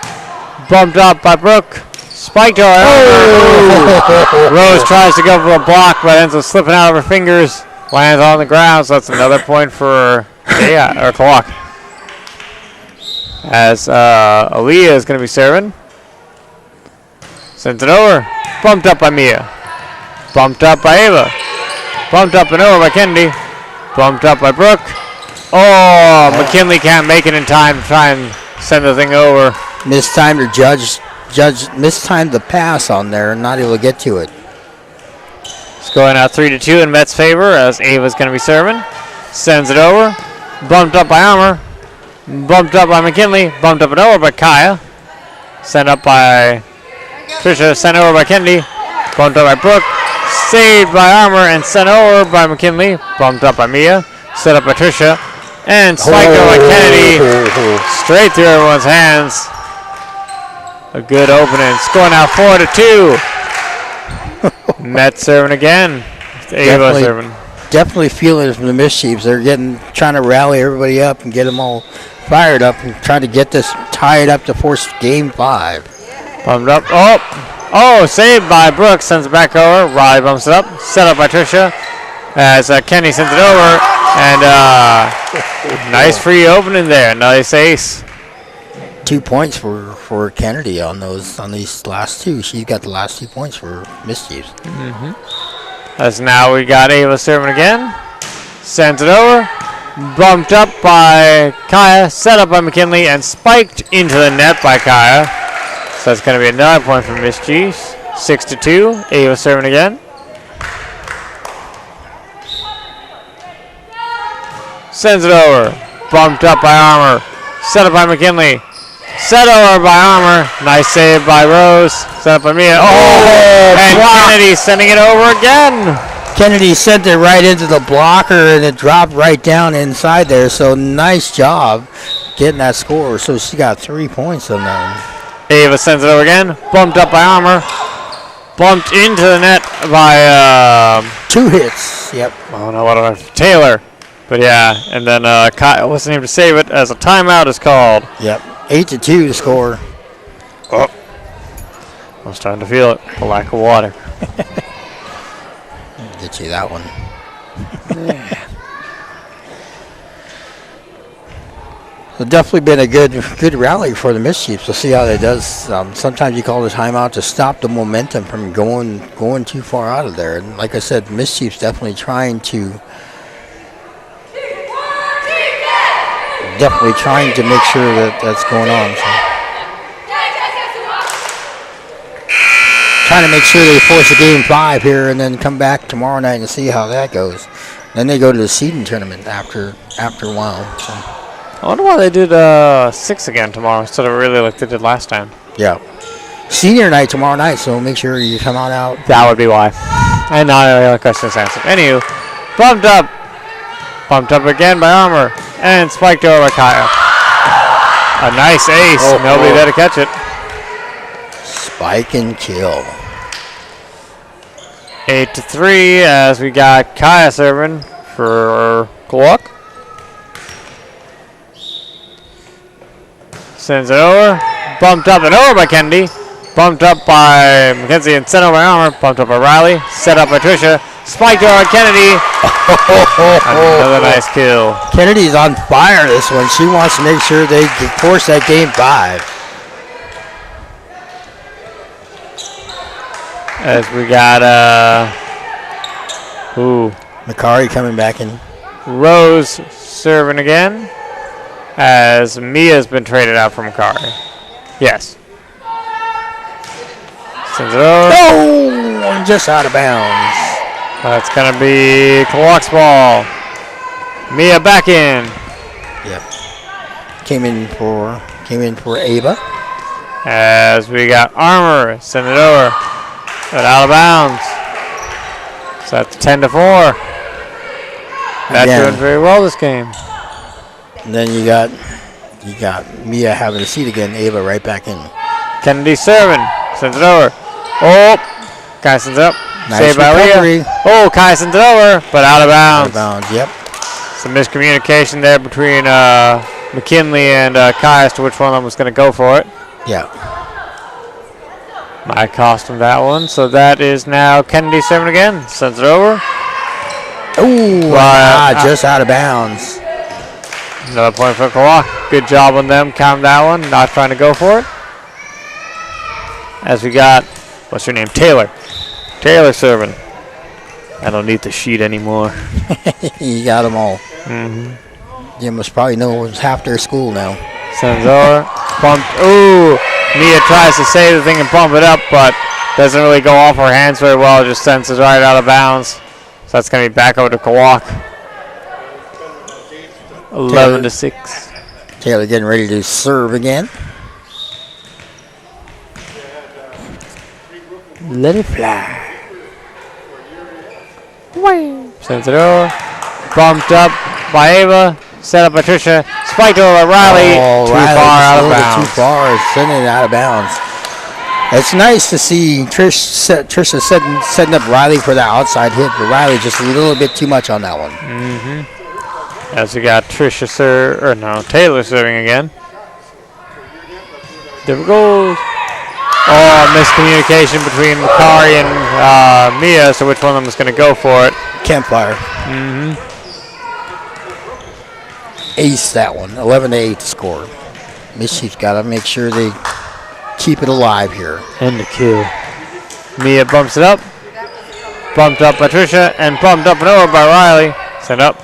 Bumped up by Brooke. Spiked over. Oh! Rose tries to go for a block, but ends up slipping out of her fingers. Lands on the ground, so that's another point for Klawock. As Aaliyah is going to be serving. Sends it over. Bumped up by Mia. Bumped up by Ava. Bumped up and over by Kennedy. Bumped up by Brooke. Oh, McKinley can't make it in time to try and send the thing over. Mistimed or judge mistimed the pass on there and not able to get to it. It's going out 3-2 in Met's favor as Ava's going to be serving. Sends it over. Bumped up by Armour. Bumped up by McKinley. Bumped up and over by Kaya. Sent up by Trisha. Sent over by Kennedy. Bumped up by Brooke. Saved by Armour and sent over by McKinley. Bumped up by Mia. Set up by Trisha. And spiked over by Kennedy. Straight through everyone's hands. A good opening. Score now 4-2. Met serving again. Ava serving. Definitely feeling it from the Mischiefs. They're trying to rally everybody up and get them all fired up and trying to get this tied up to force game 5. Bumped up. Oh, saved by Brooks. Sends it back over. Riley bumps it up. Set up by Trisha. As Kenny sends it over. And nice free opening there. Nice ace. 2 points for Kennedy on these last two. She's got the last 2 points for Mischiefs. As now we got Ava serving again. Sends it over. Bumped up by Kaya. Set up by McKinley. And spiked into the net by Kaya. So that's going to be another point for Mischiefs. 6-2. Ava serving again. Sends it over. Bumped up by Armour. Set up by McKinley. Set over by Armour. Nice save by Rose. Set up by Mia. And Kennedy sending it over again. Kennedy sent it right into the blocker and it dropped right down inside there. So nice job getting that score. So she got 3 points on that one. Ava sends it over again. Bumped up by Armour. Bumped into the net by 2 hits. Yep. Oh no, what about Taylor? But yeah, and then Kyle wasn't able to save it as a timeout is called. Yep. 8-2 to score. Oh, I was starting to feel it. The lack of water. Get you that one. So definitely been a good rally for the Mischiefs. We'll see how that does. Sometimes you call the timeout to stop the momentum from going too far out of there. And like I said, Mischiefs definitely trying to make sure that that's going on. So. Trying to make sure they force a game 5 here and then come back tomorrow night and see how that goes. Then they go to the seeding tournament after a while. So. I wonder why they did 6 again tomorrow instead of really like they did last time. Yeah. Senior night tomorrow night, so make sure you come on out. That would be why. And now the other question is answered. Anywho, bumped up. Bumped up again by Armour. And spiked over by Kyle. A nice ace. Nobody there to catch it. Spike and kill. 8-3 as we got Kaya serving for Klawock. Sends it over. Bumped up and over by Kennedy. Bumped up by Mackenzie and sent over by Armour. Bumped up by Riley. Set up by Trisha. Spiked over by Kennedy. Another nice kill. Kennedy's on fire this one. She wants to make sure they force that game 5. As we got Macari coming back in. Rose serving again. As Mia's been traded out from Macari. Yes. Sends it over. Oh, just out of bounds. That's gonna be Klawock's ball. Mia back in. Yep. Came in for Ava. As we got Armor, send it over. But out of bounds. So that's 10-4. Not doing very well this game. And then you got Mia having a seat again. Ava right back in. Kennedy serving, sends it over. Oh, Kai sends it up. Nice Saved by recovery. Leah. Oh, Kai sends it over, but out of bounds. Out of bounds. Yep. Some miscommunication there between McKinley and Kai as to which one of them was going to go for it. Yeah. Might cost him that one. So that is now Kennedy serving again. Sends it over. Ooh, just out of bounds. Another point for Klawock. Good job on them. Count that one. Not trying to go for it. As we got, what's your name? Taylor. Taylor serving. I don't need the sheet anymore. You got them all. Mm-hmm. You must probably know it's half their school now. Sends over. Bumped. Ooh. Mia tries to save the thing and bump it up, but doesn't really go off her hands very well. Just sends it right out of bounds. So that's going to be back over to Klawock. 11-6. Taylor getting ready to serve again. Let it fly. Sends it over. Bumped up by Ava. Set up by Trisha. Spiked over by Riley. Too far out of bounds. Too far. Sending it out of bounds. It's nice to see Trisha setting up Riley for that outside hit, but Riley just a little bit too much on that one. Mm-hmm. As we got Taylor serving again. There we go. Oh, miscommunication between Macari and Mia, so which one of them is going to go for it? Campfire. Mm-hmm. Ace that one. 11-8 score. Mischief's got to make sure they keep it alive here. And the kill. Mia bumps it up. Bumped up by Trisha and bumped up and over by Riley. Sent up.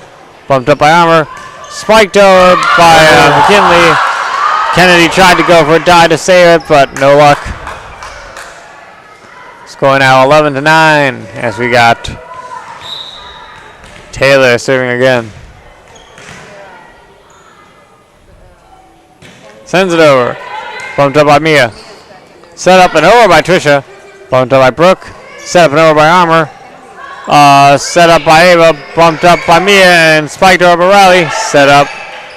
Bumped up by Armor. Spiked over by McKinley. Kennedy tried to go for a dive to save it, but no luck. Score now 11-9 as we got Taylor serving again. Sends it over. Bumped up by Mia. Set up and over by Trisha. Bumped up by Brooke. Set up and over by Armor. Set up by Ava. Bumped up by Mia and spiked over by Riley. Set up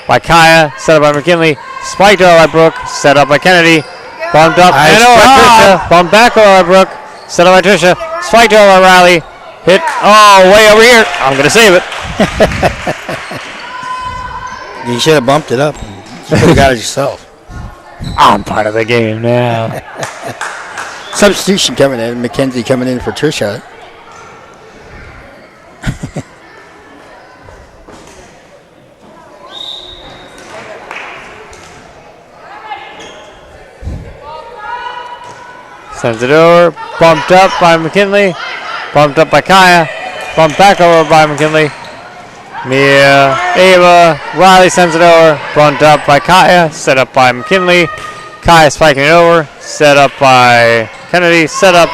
by Kaya. Set up by McKinley. Spiked over by Brooke. Set up by Kennedy. Bumped up and over by Trisha. Bumped back over by Brooke. Set up by Trisha. Spiked over by Riley. Hit. Oh, way over here. I'm going to save it. You should have bumped it up. You could have got it yourself. I'm part of the game now. Substitution coming in. Mackenzie coming in for Trisha. Sends it over. Bumped up by McKinley. Bumped up by Kaya. Bumped back over by McKinley. Mia, Ava, Riley sends it over. Bumped up by Kaya. Set up by McKinley. Kaya spiking it over. Set up by Kennedy. Set up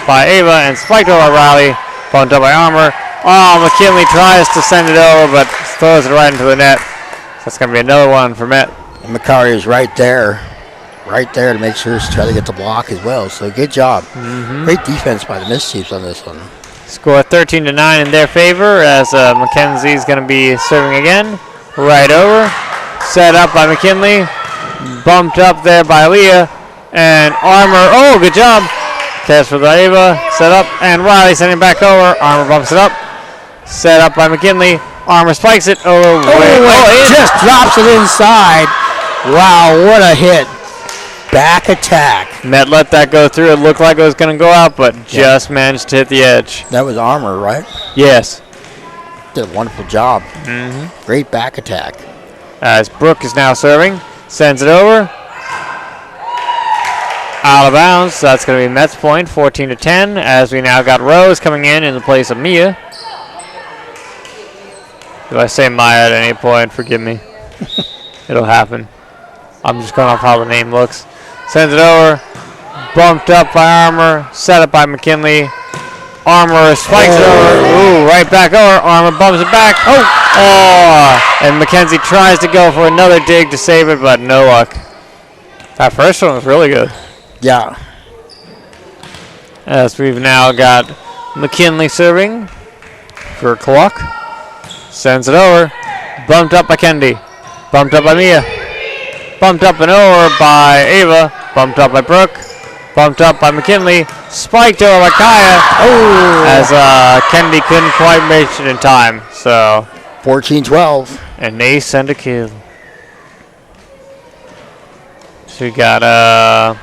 by Ava and spiked over by Riley. Bumped up by Armor. Oh, McKinley tries to send it over but throws it right into the net. So that's going to be another one for Met. And Macari is right there to make sure to try to get the block as well. So good job. Mm-hmm. Great defense by the Mischiefs on this one. Score 13-9 in their favor as Mackenzie's going to be serving again. Right over. Set up by McKinley. Bumped up there by Leah. And Armor. Oh, good job. Test for the Ava. Set up. And Riley sending back over. Armor bumps it up. Set up by McKinley. Armor spikes it. It just drops it inside. Wow, what a hit. Back attack. Met let that go through. It looked like it was going to go out, but just managed to hit the edge. That was Armor, right? Yes. Did a wonderful job. Mm-hmm. Great back attack. As Brooke is now serving. Sends it over. Out of bounds. So that's going to be Mets point, 14-10, as we now got Rose coming in the place of Mia. If I say Maya at any point, forgive me. It'll happen. I'm just going off how the name looks. Sends it over. Bumped up by Armour. Set up by McKinley. Armour spikes it over. Ooh, right back over. Armour bumps it back. Oh! And Mackenzie tries to go for another dig to save it, but no luck. That first one was really good. Yeah. As we've now got McKinley serving for Klawock. Sends it over. Bumped up by Kendi. Bumped up by Mia. Bumped up and over by Ava. Bumped up by Brooke. Bumped up by McKinley. Spiked over by Kaya. Oh! As Kendi couldn't quite make it in time. So 14-12. an ace and a kill. So we got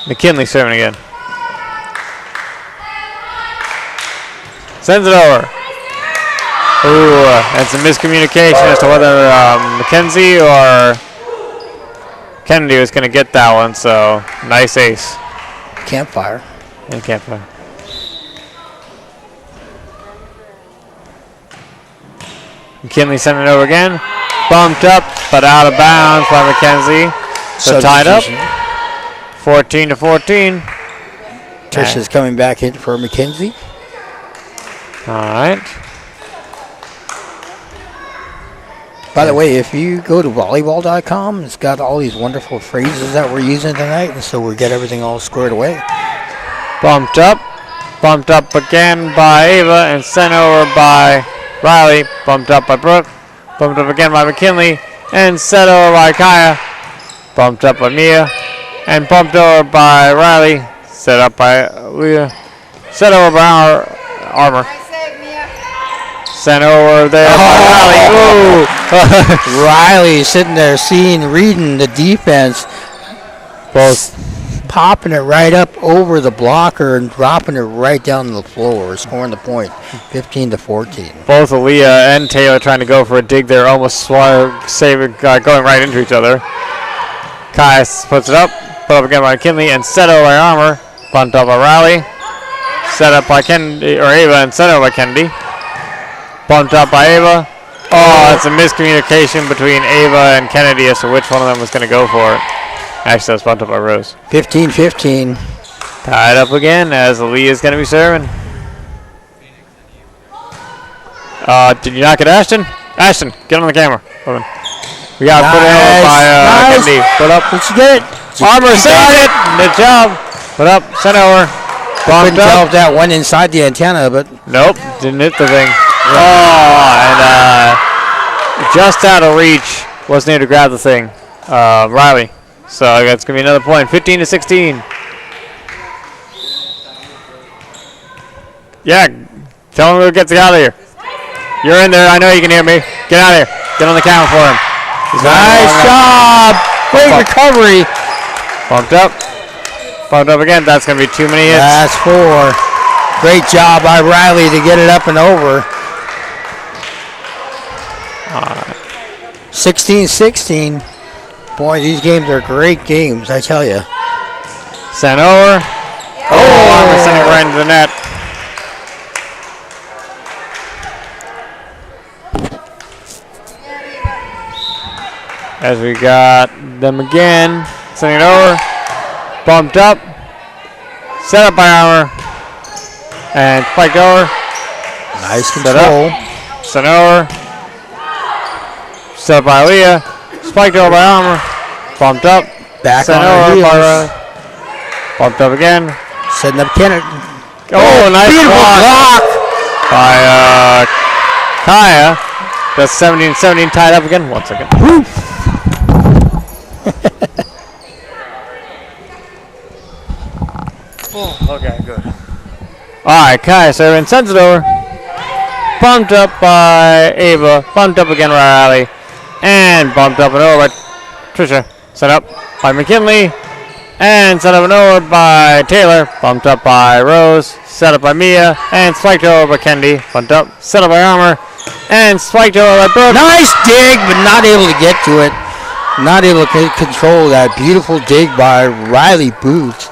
McKinley serving again. Sends it over. Ooh, and some miscommunication as to whether Mackenzie or Kennedy was going to get that one, so nice ace. Campfire. And campfire. McKinley sending it over again. Bumped up, but out of bounds by Mackenzie. So tied up. 14-14. Trisha's coming back in for McKenzie. All right. By the way, if you go to volleyball.com, it's got all these wonderful phrases that we're using tonight, and so we get everything all squared away. Bumped up again by Ava and sent over by Riley. Bumped up by Brooke. Bumped up again by McKinley and sent over by Kaya. Bumped up by Mia and bumped over by Riley. Set up by Leah. Set over by Armour. Sent over there by Riley. Ooh. Riley sitting there reading the defense. Both popping it right up over the blocker and dropping it right down to the floor, scoring the point, 15-14. Both Aaliyah and Taylor trying to go for a dig there, almost saving, going right into each other. Kai puts it up, put up again by McKinley, and set over by Armour. Bumped up by Riley. Set up by Ava, and set over by Kennedy. Bumped up by Ava. Oh, that's a miscommunication between Ava and Kennedy as to which one of them was going to go for it. Actually, that was bumped up by Rose. 15-15. Tied up again as Aaliyah is going to be serving. Did you knock it, Ashton? Ashton, get on the camera. Hold on. We got put in by Kennedy. Put up. Let's get it. Armour saved it. Good job. Put up. Sent over. Couldn't tell if that went inside the antenna, but nope, didn't hit the thing. Oh, and just out of reach. Wasn't able to grab the thing. Riley. So that's going to be another point. 15-16. Yeah, tell him who gets out of here. You're in there. I know you can hear me. Get out of here. Get on the camera for him. nice job. Great recovery. Bumped up. Bumped up again. That's going to be too many hits. That's 4. Great job by Riley to get it up and over. 16-16. Boy, these games are great games, I tell you. Sent over. Armour sent it right into the net. As we got them again. Sending it over. Bumped up. Set up by Armour. And spiked over. Nice control. Sent over. Set up by Aaliyah. Spiked over by Armour. Bumped up. Back sent on over heels. Bumped up again. Setting up Kennedy. Oh, nice block by Kaya. That's 17-17 tied up again. 1 second. Okay, good. All right, Kaya serving, sends it over. Bumped up by Ava. Bumped up again by Riley. And bumped up and over by Trisha. Set up by McKinley. And set up and over by Taylor. Bumped up by Rose. Set up by Mia. And spiked over by Kendi. Bumped up. Set up by Armour. And spiked over by Brooke. Nice dig, but not able to get to it. not able to control that beautiful dig by Riley Booth.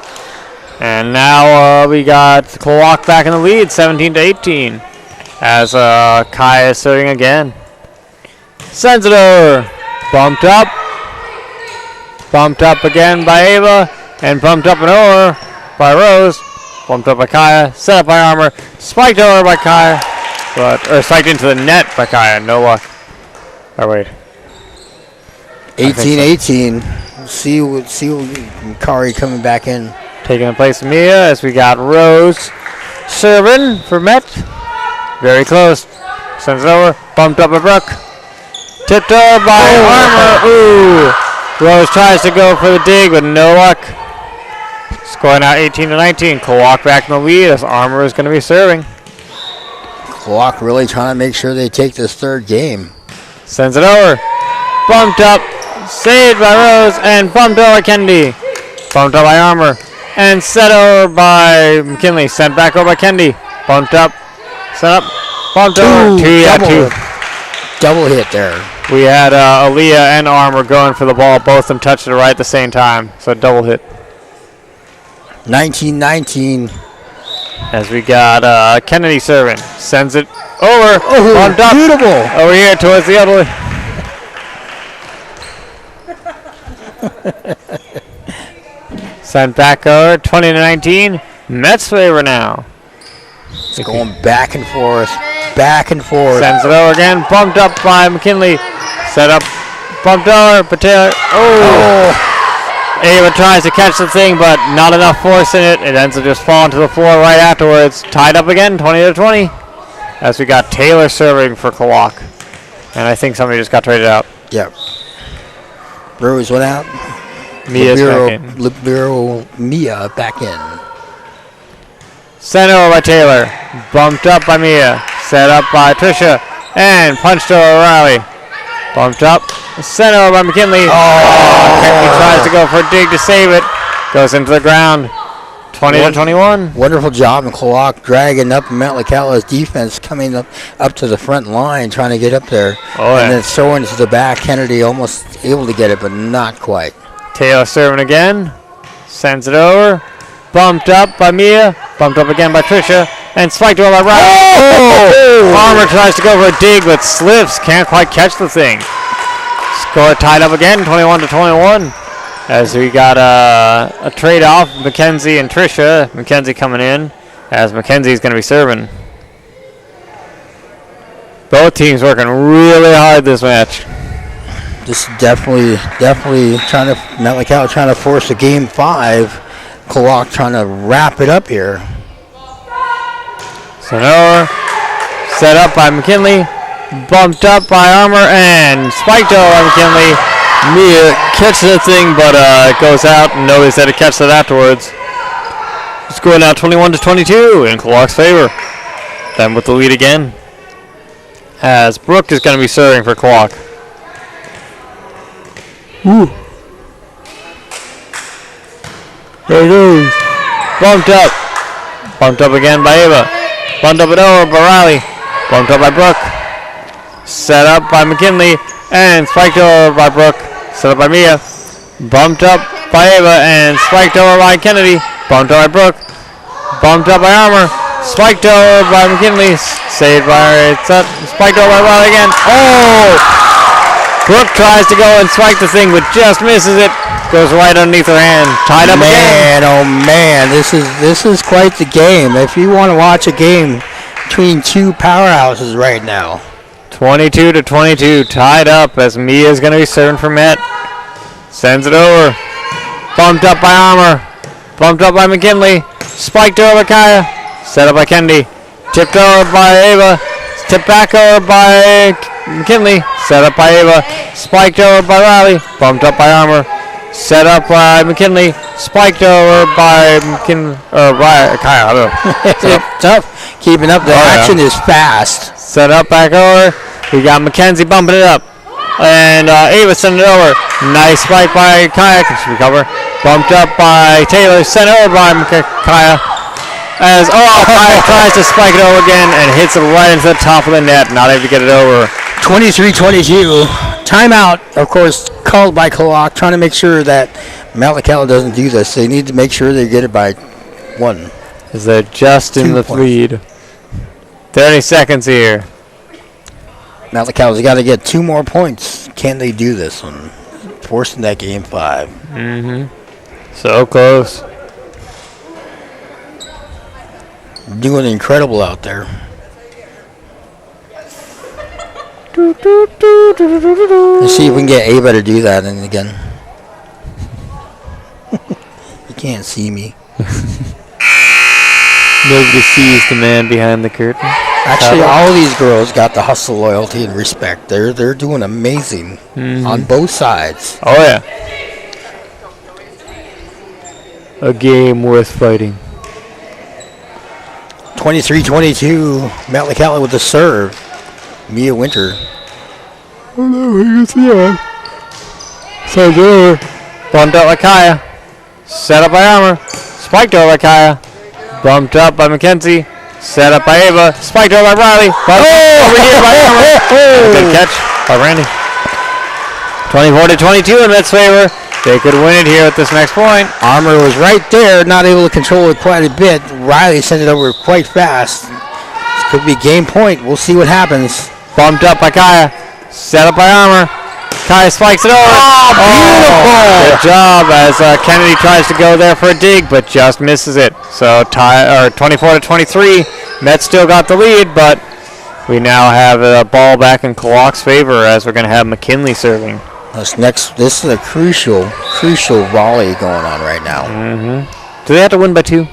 And now we got Klawock back in the lead, 17-18. As Kai is serving again. Sends it over. Bumped up. Bumped up again by Ava. And bumped up and over by Rose. Bumped up by Kaya. Set up by Armor. Spiked over by Kaya. Or spiked into the net by Kaya. No luck. Oh, wait. 18-18. See what Kari coming back in. Taking the place of Mia as we got Rose serving for Met. Very close. Sends it over. Bumped up by Brooke. Tipped over by Armor. Ooh. Rose tries to go for the dig, but no luck. Score now 18-19. Klawock back in the lead as Armor is going to be serving. Klawock really trying to make sure they take this third game. Sends it over. Bumped up. Saved by Rose and bumped over by Kendi. Bumped up by Armor. And set over by McKinley. Sent back over by Kendi. Bumped up. Set up. Bumped over. Two. Double hit there. We had Aaliyah and Armor going for the ball. Both of them touched it right at the same time. So double hit. 19-19. As we got Kennedy serving. Sends it over. Oh, bumped up. beautiful. Over here towards the other. Sent back over. 20-19. Mets favor now. It's going back and forth. Back and forth. Sends it over again. Bumped up by McKinley. Set up. Bumped over. But Taylor. Oh. Ava tries to catch the thing, but not enough force in it. It ends up just falling to the floor right afterwards. Tied up again, 20-20. As we got Taylor serving for Klawock. And I think somebody just got traded out. Yep. Rose went out. Mia's back in. Mia back in. Sent over by Taylor. Bumped up by Mia. Set up by Trisha. And punched over Riley. Bumped up. Sent over by McKinley. McKinley tries to go for a dig to save it. Goes into the ground. 20-21. Wonderful job in Klawock dragging up Metlakatla's defense, coming up to the front line, trying to get up there. And then throwing it to the back. Kennedy almost able to get it, but not quite. Taylor serving again. Sends it over. Bumped up by Mia. Bumped up again by Trisha. And spiked over by Riley. Armor tries to go for a dig, but slips. Can't quite catch the thing. Score tied up again, 21-21. As we got a trade off, Mackenzie and Trisha. Mackenzie coming in, as Mackenzie's going to be serving. Both teams working really hard this match. This is definitely Metlakatla trying to force a game 5. Klawock trying to wrap it up here. Sonora, set up by McKinley, bumped up by Armor, and spiked over by McKinley. Mia catches the thing, but it goes out, and nobody's had to catch that afterwards. Score now 21-22 in Klawock's favor. Then with the lead again, as Brooke is going to be serving for Klawock. Ooh. There it goes. Bumped up. Bumped up again by Ava. Bumped up and over by Riley. Bumped up by Brooke. Set up by McKinley. And spiked over by Brooke. Set up by Mia. Bumped up by Ava. And spiked over by Kennedy. Bumped up by Brooke. Bumped up by Armor. Spiked over by McKinley. Saved by spiked over by Riley again. Oh! Brooke tries to go and spike the thing, but just misses it. Goes right underneath her hand. Tied up again. Oh man, this is quite the game. If you want to watch a game between two powerhouses right now. 22-22, tied up as Mia's going to be serving for Met. Sends it over. Bumped up by Armor. Bumped up by McKinley. Spiked over by Kaya. Set up by Kendi. Tipped over by Ava. Tipped back over by McKinley. Set up by Ava. Spiked over by Riley. Bumped up by Armor. Set up by McKinley. Spiked over by McKinley. Or by Kyle. I don't know. It's tough. Keeping up. The action is fast. Set up back over. We got Mackenzie bumping it up. And Ava sending it over. Nice spike by Kaya. Can she recover? Bumped up by Taylor. Sent over by Kaya. As Kaya tries to spike it over again and hits it right into the top of the net. Not able to get it over. 23-22. Timeout. Of course, called by Klawock, trying to make sure that Metlakatla doesn't do this. They need to make sure they get it by 1. Because they're just in the lead. 30 seconds here. Metlakatla's got to get 2 more points. Can they do this one? Forcing that game 5. So close. Doing incredible out there. Let's see if we can get Ava to do that and again. You can't see me. Nobody sees the man behind the curtain. Actually, all of these girls got the hustle, loyalty, and respect. They're doing amazing on both sides. Oh yeah. A game worth fighting. 23-22, Metlakatla with the serve. Mia Winter. Oh no, he gets the arm. So good. Bumped up by Kaya. Set up by Armour. Spiked over by Kaya. Bumped up by Mackenzie. Set up by Ava. Spiked over by Riley. Bumped over here by Armour. Good catch by Randy. 24-22 in Mets' favor. They could win it here at this next point. Armour was right there, not able to control it quite a bit. Riley sent it over quite fast. This could be game point. We'll see what happens. Bumped up by Kaya. Set up by Armour. Kaya spikes it over. Oh, beautiful! Good job as Kennedy tries to go there for a dig, but just misses it. So 24-23. Mets still got the lead, but we now have a ball back in Klawock's favor as we're going to have McKinley serving. This is a crucial volley going on right now. Do they have to win by 2?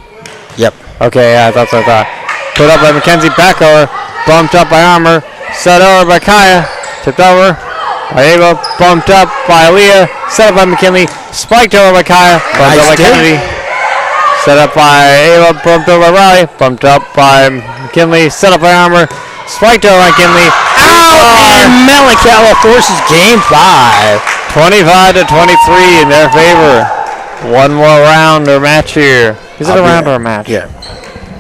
Yep. Okay, yeah, that's what I thought. Put up by Mackenzie, back over. Bumped up by Armour. Set over by Kaya. Tipped over by Ava. Bumped up by Aaliyah. Set up by McKinley. Spiked over by Kaya. Bumped up by Kennedy. Set up by Ava. Bumped over by Riley. Bumped up by McKinley. Set up by Armour. Spiked over by McKinley. And Metlakatla forces game 5. 25-23 in their favor. One more round or match here. Is it a round or a match? Yeah.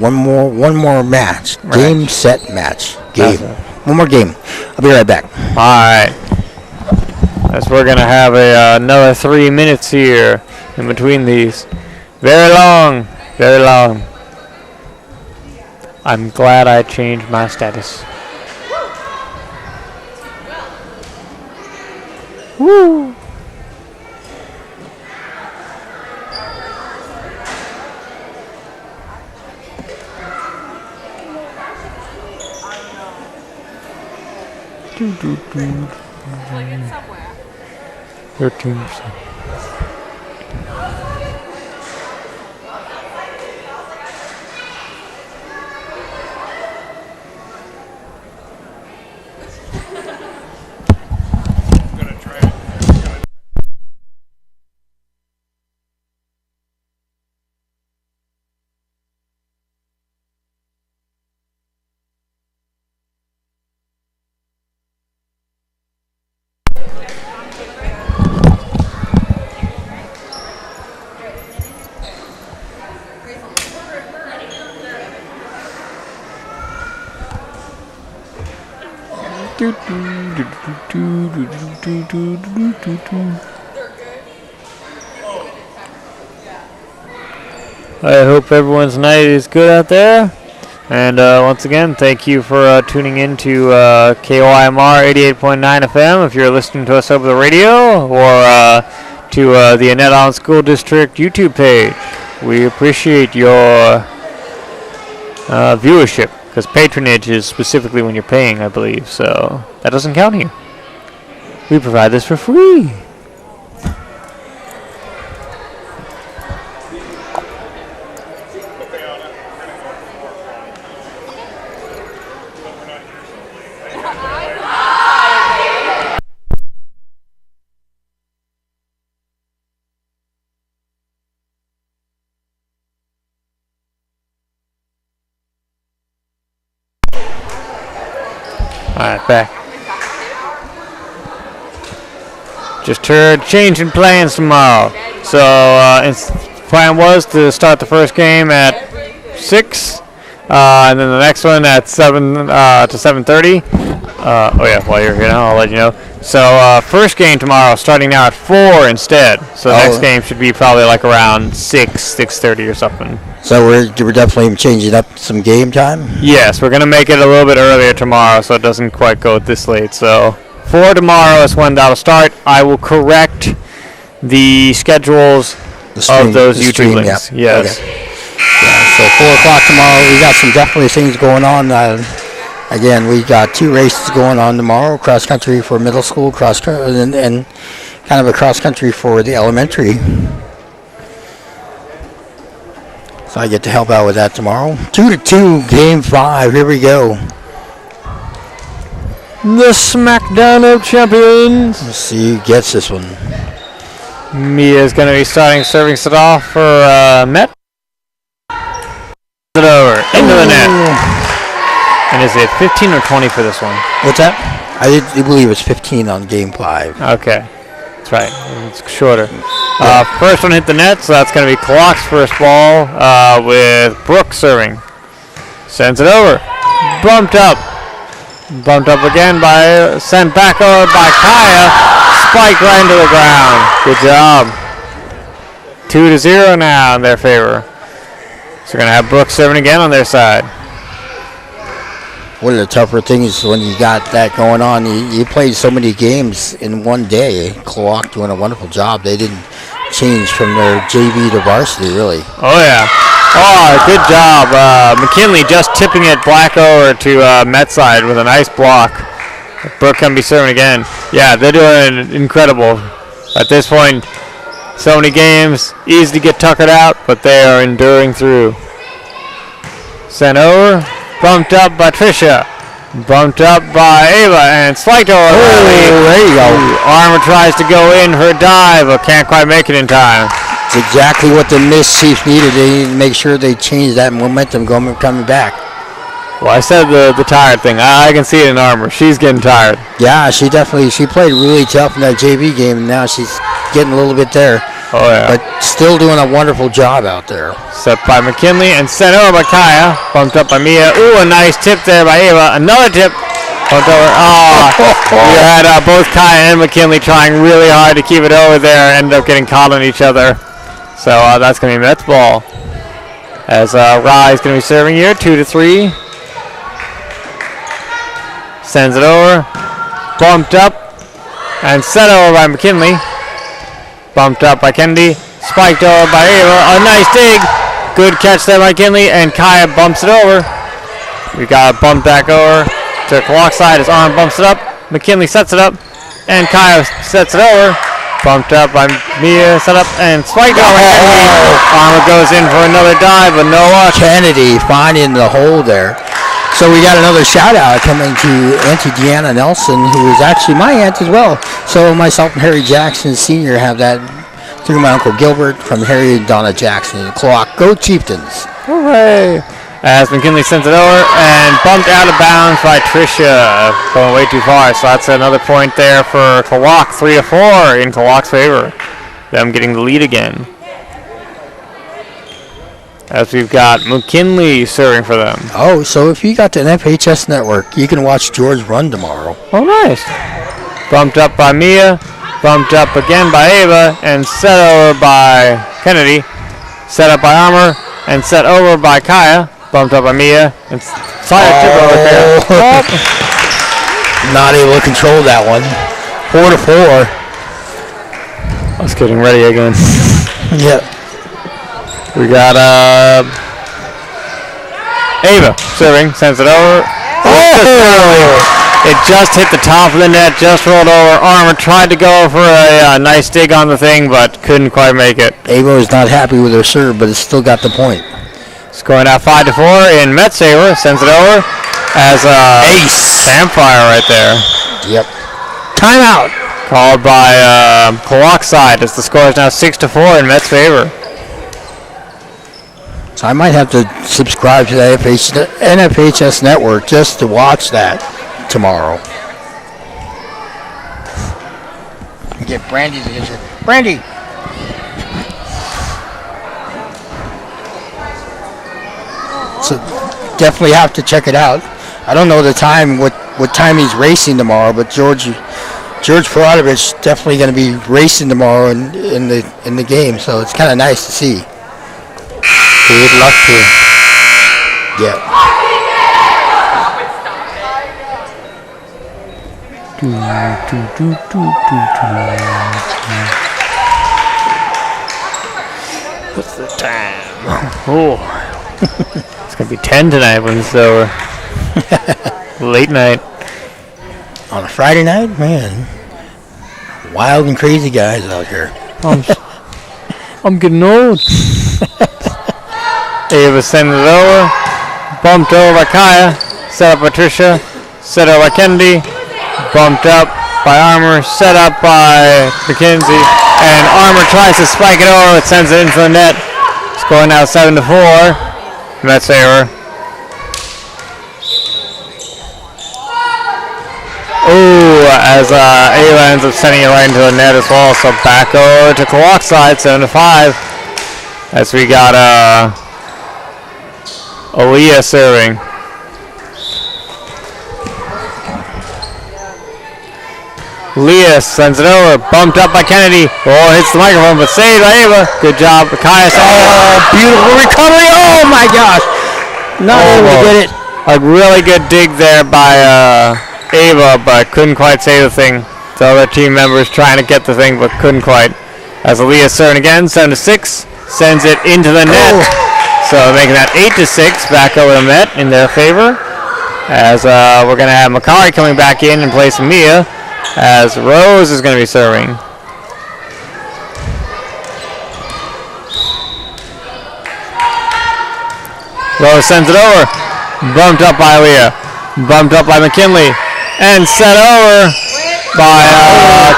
One more match. Right. Game, set, match. Game. One more game. I'll be right back. All right. As we're going to have another 3 minutes here in between these. Very long. Very long. I'm glad I changed my status. Woo! Like it's somewhere. 13%. I hope everyone's night is good out there. And once again, thank you for tuning in to KOIMR 88.9 FM if you're listening to us over the radio, or to the Annette Island School District YouTube page. We appreciate your viewership, because patronage is specifically when you're paying, I believe, so that doesn't count here. We provide this for free. Alright, back. Just heard changing plans tomorrow. So, plan was to start the first game at 6, and then the next one at 7 to 7:30. Oh yeah, while you're here now, I'll let you know. So first game tomorrow, starting now at 4 instead. So the next game should be probably like around 6:30 or something. So we're definitely changing up some game time? Yes, we're going to make it a little bit earlier tomorrow so it doesn't quite go this late. So 4 tomorrow is when that'll start. I will correct the schedules of those YouTube links. Yep. Yes. Okay. Yeah, so 4 o'clock tomorrow. We got some definitely things going on. Again, we got 2 races going on tomorrow. Cross country for middle school, and kind of a cross country for the elementary. So I get to help out with that tomorrow. 2-2, game 5. Here we go. The SmackDown of Champions. Let's see who gets this one. Mia's going to be starting serving it off for Met. It over into the net. And is it 15 or 20 for this one? What's that? I believe it's 15 on game 5. Okay. That's right. It's shorter. First one hit the net, so that's going to be Klawock's first ball with Brooke serving. Sends it over. Bumped up. Bumped up again sent back over by Kaya. Spiked right into the ground. Good job. 2-0 now in their favor. So we're going to have Brooke serving again on their side. One of the tougher things when you got that going on, you played so many games in one day. Klawock doing a wonderful job. They didn't change from their JV to varsity, really. Oh, yeah. Oh, good job. McKinley just tipping it black over to Met side with a nice block. Brooke can be serving again. Yeah, they're doing incredible. At this point, so many games, easy to get tuckered out, but they are enduring through. Sent over. Bumped up by Tricia. Bumped up by Ava and spiked over. There you go. Armour tries to go in her dive, but can't quite make it in time. It's exactly what the Miss Chiefs needed. They needed to make sure they changed that momentum coming back. Well, I said the tired thing. I can see it in Armour. She's getting tired. Yeah, she played really tough in that JV game, and now she's getting a little bit there. Oh, yeah. But still doing a wonderful job out there. Set by McKinley and sent over by Kaya. Bumped up by Mia. Ooh, a nice tip there by Ava. Another tip. Bumped over. Oh, you had both Kaya and McKinley trying really hard to keep it over there. Ended up getting caught on each other. So that's going to be Met's ball. As Rye's going to be serving here. 2-3. Sends it over. Bumped up. And sent over by McKinley. Bumped up by Kennedy. Spiked over by Ava. A nice dig. Good catch there by Kinley. And Kaya bumps it over. We got it bumped back over to Klawock's side. His arm bumps it up. McKinley sets it up. And Kaya sets it over. Bumped up by Mia. Set up and spiked over. Armour goes in for another dive, but no luck. Kennedy finding the hole there. So we got another shout out coming to Auntie Deanna Nelson, who is actually my aunt as well. So myself and Harry Jackson Sr. have that through my Uncle Gilbert from Harry and Donna Jackson and Klawock. Go Chieftains. Hooray. As McKinley sends it over and bumped out of bounds by Tricia. Going way too far. So that's another point there for Klawock. 3-4 in Klawock's favor. Them getting the lead again. As we've got McKinley serving for them. Oh, so if you got the NFHS network, you can watch George run tomorrow. Oh, nice. Bumped up by Mia. Bumped up again by Ava. And set over by Kennedy. Set up by Armour. And set over by Kaya. Bumped up by Mia. And side tip over there. Oh. Not able to control that one. 4-4. I was getting ready again. Yep. We got Ava serving, sends it over. It just hit the top of the net, just rolled over. Armour tried to go for a nice dig on the thing, but couldn't quite make it. Ava is not happy with her serve, but it's still got the point. Scoring out 5-4 in Met's favor, sends it over as ace. Campfire right there. Yep. Timeout. Called by Klawock's side as the score is now 6-4 in Met's favor. So I might have to subscribe to the NFHS network just to watch that tomorrow. Get Brandy to get you. Brandy! So definitely have to check it out. I don't know the time, what what time he's racing tomorrow, but George Perodovich definitely going to be racing tomorrow in the game, so it's kind of nice to see. Good luck to you. Yeah. What's the time? Oh, it's gonna be 10 tonight when it's over. Late night. On a Friday night, man. Wild and crazy guys out here. I'm getting old. Ava sends it over. Bumped over by Kaya. Set up by Tricia. Set up by Kennedy. Bumped up by Armour. Set up by McKenzie. And Armour tries to spike it over. It sends it into the net. Score now 7-4. Mets favor. Ooh, as Ava ends up sending it right into the net as well. So back over to Klawock side, 7-5. As we got Aaliyah serving. Leah sends it over, bumped up by Kennedy. Oh, hits the microphone, but saved by Ava. Good job, Kaya. Oh, beautiful recovery. Oh my gosh. Not able to get it. A really good dig there by Ava, but couldn't quite save the thing. The other team members trying to get the thing, but couldn't quite. As Aaliyah serving again, 7-6, sends it into the net. Oh. So making that 8-6, back over the Met in their favor. As we're going to have Makari coming back in place of Mia, as Rose is going to be serving. Rose sends it over. Bumped up by Leah. Bumped up by McKinley. And set over by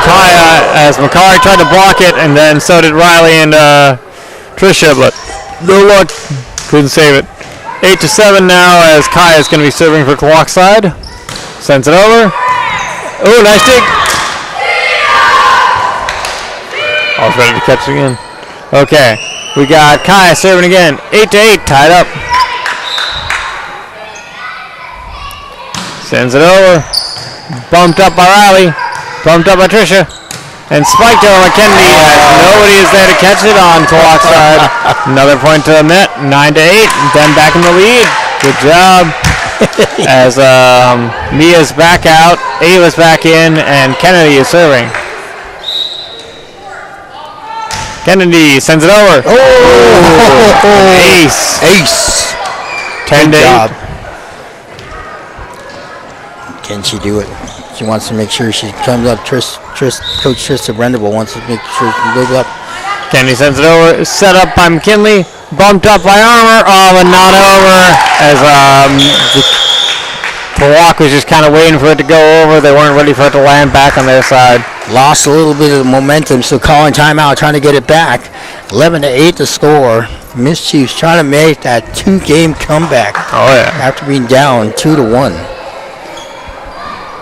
Kaya as Makari tried to block it, and then so did Riley and Tricia, but no luck. Couldn't save it. 8-7 now as Kaya is going to be serving for Klawock side. Sends it over. Oh, nice dig. All's ready to catch it again. Okay, we got Kaya serving again. 8-8, tied up. Sends it over. Bumped up by Riley. Bumped up by Tricia. And spiked over by Kennedy as nobody is there to catch it on Klawock side. Another point to the net. 9-8. Then back in the lead. Good job. As Mia's back out, Ava's back in, and Kennedy is serving. Kennedy sends it over. Oh! Ace. Ace. 10-8. Can she do it? She wants to make sure she comes up. Coach Trista Brendable wants to make sure she moves up. Kennedy sends it over. Set up by McKinley. Bumped up by Armour. Oh, but not over. As Klawock was just kind of waiting for it to go over. They weren't ready for it to land back on their side. Lost a little bit of the momentum, so calling timeout, trying to get it back. 11-8 to score. Miss Chiefs trying to make that 2-game comeback. Oh, yeah. After being down 2-1.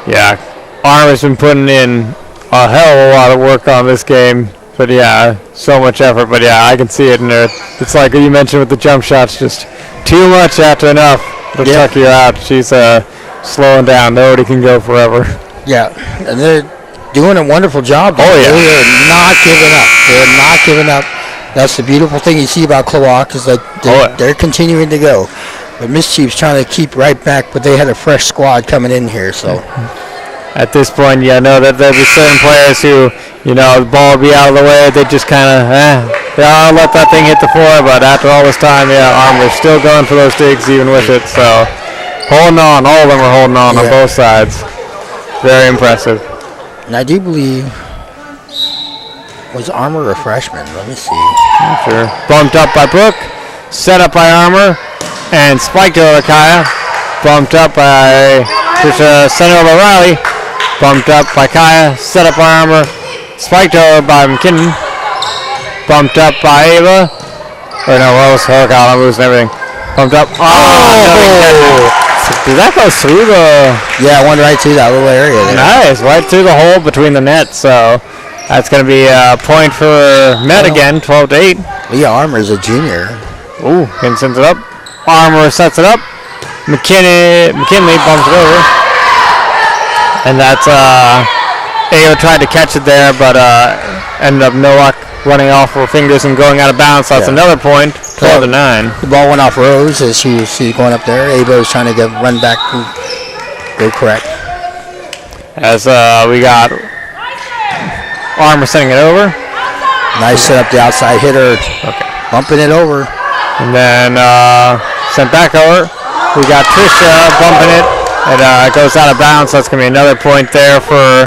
Yeah, Armour's been putting in a hell of a lot of work on this game. But yeah, so much effort. But yeah, I can see it in there. It's like you mentioned with the jump shots, just too much after enough to tuck you out. She's slowing down. Nobody can go forever. Yeah, and they're doing a wonderful job. Oh, yeah. They're not giving up. They're not giving up. That's the beautiful thing you see about Klawock is that they're continuing to go. But Miss Chiefs trying to keep right back, but they had a fresh squad coming in here, so. At this point, yeah, no, there'll be certain players who, the ball will be out of the way. They just kind of, I'll let that thing hit the floor. But after all this time, Armour's still going for those digs even with it. So, holding on. All of them are holding on both sides. Very impressive. And I do believe, was Armour a freshman? Let me see. Not sure. Bumped up by Brooke. Set up by Armour. And spiked over Kaya. Bumped up by Tricia, sent over by Riley. Bumped up by Kaya. Set up by Armour. Spiked over by McKinnon. Bumped up by Ava. Or no, Rose. Oh God, I'm losing everything. Bumped up. Oh! Did that go through the... Yeah, I went right through that little area there. Nice. Right through the hole between the nets. So that's going to be a point for Met again. 12-8. Leah Armour's a junior. Ooh, and sends it up. Armour sets it up. McKinley bumps it over. And that's Ayo tried to catch it there, but ended up no luck running off her fingers and going out of bounds. So that's another point, 12-9. The ball went off Rose as she's going up there. Abo's trying to run back and go correct. As we got Armour sending it over. Nice set up the outside hitter. Okay. Bumping it over. And then sent back over. We got Trisha bumping it. It goes out of bounds, so that's going to be another point there for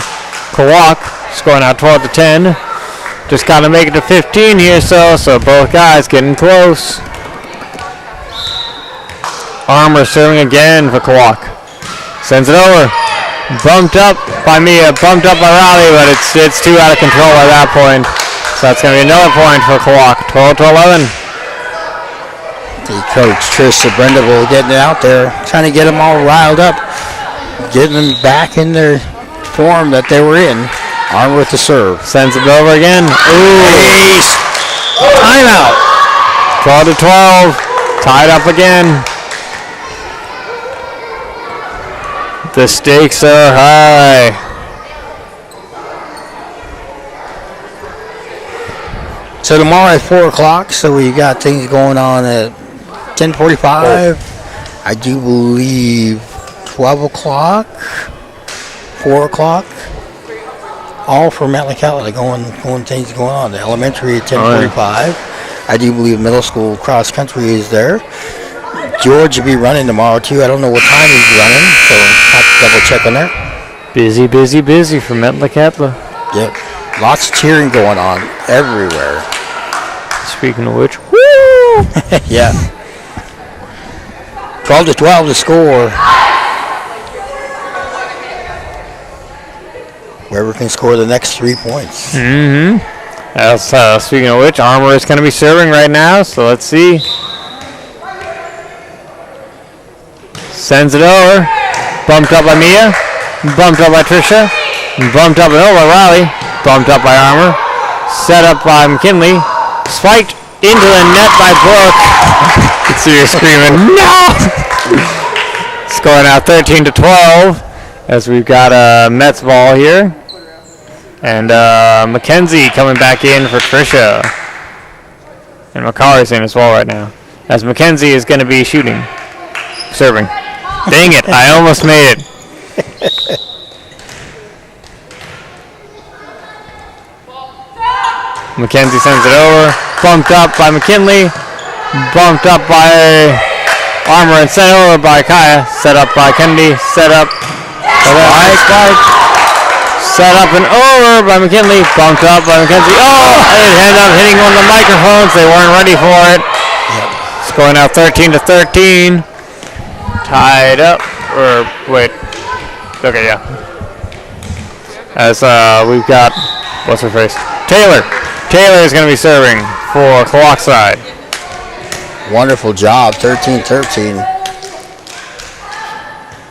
Klawock. Scoring out 12-10. Just got to make it to 15 here, so both guys getting close. Armour serving again for Klawock. Sends it over. Bumped up by Mia, bumped up by Riley, but it's too out of control at that point. So that's going to be another point for Klawock, 12-11. The coach, Trisha Brendeville, getting it out there, trying to get them all riled up, getting them back in their form that they were in. Armour with the serve. Sends it over again. Ooh. Ace. Timeout. 12-12. Tied up again. The stakes are high. So tomorrow at 4 o'clock, so we got things going on at 10:45. I do believe 12 o'clock, 4 o'clock. All for Metlakatla things going on. The elementary at 10:45. I do believe middle school cross country is there. George will be running tomorrow too. I don't know what time he's running, so I'll have to double check on that. Busy, busy, busy for Metlakatla. Yep. Lots of cheering going on everywhere. Speaking of which, woo! Yeah. 12-12 to score. Whoever can score the next 3 points. Mm-hmm. Speaking of which, Armour is going to be serving right now, so let's see. Sends it over. Bumped up by Mia. Bumped up by Trisha. Bumped up and over by Riley. Bumped up by Armour. Set up by McKinley. Spiked into the net by Brooke. You can see her screaming, no! Scoring out 13-12 as we've got a Mets ball here. And Mackenzie coming back in for Trisha. And Macari's in as well right now. As Mackenzie is going to be shooting. Serving. Dang it, I almost made it. Mackenzie sends it over. Bumped up by McKinley. Bumped up by Armour and sent over by Kaya. Set up by Kennedy. Set up. Spike. Set up and over by McKinley. Bumped up by Mackenzie. Oh! It ended up hitting one of the microphones. They weren't ready for it. Yep. Scoring out 13-13. Tied up. Or, wait. Okay, yeah. As we've got, what's her face? Taylor. Taylor is going to be serving for Klawock side. Wonderful job, 13-13.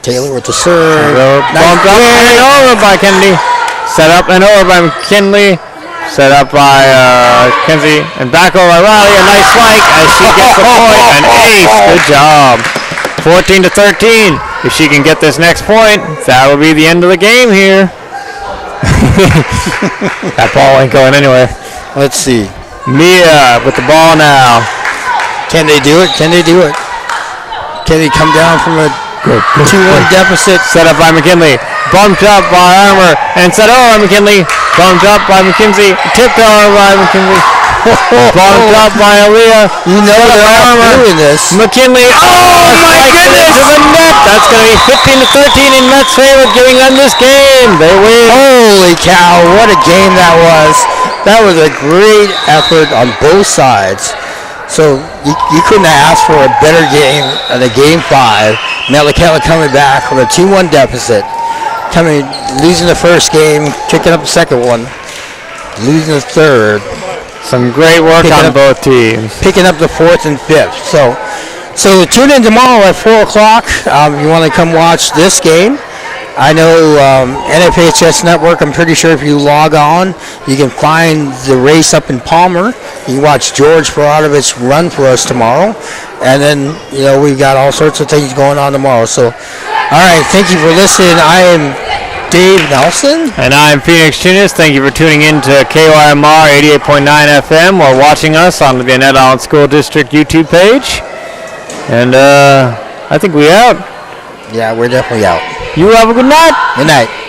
Taylor with the serve. Bumped up and over by Kennedy. Set up and over by McKinley. Set up by Kenzie. And back over by Riley. A nice spike as she gets the point. An ace. Good job. 14-13. If she can get this next point, that will be the end of the game here. That ball ain't going anywhere. Let's see. Mia with the ball now. Can they do it? Can they do it? Can they come down from a 2-1 deficit? Set up by McKinley. Bumped up by Armour. And set over by McKinley. Bumped up by McKenzie. Tipped over by McKinley. Bumped up by Aaliyah. You know they're all doing this. McKinley. Oh my goodness! To the net. That's going to be 15-13 in Mets' favor, giving them this game. They win. Holy cow! What a game that was. That was a great effort on both sides. So you couldn't have asked for a better game than a game 5. Metlakatla coming back from a 2-1 deficit, losing the first game, kicking up the second one, losing the third. Some great work on both teams. Picking up the fourth and fifth. So tune in tomorrow at 4 o'clock. If you want to come watch this game. I know NFHS Network, I'm pretty sure if you log on, you can find the race up in Palmer. You can watch George Perodovich run for us tomorrow. And then, we've got all sorts of things going on tomorrow. So, all right, thank you for listening. I am Dave Nelson. And I'm Phoenix Tunis. Thank you for tuning in to KYMR 88.9 FM or watching us on the Gwinnett Island School District YouTube page. And I think we out. Yeah, we're definitely out. You have a good night. Good night.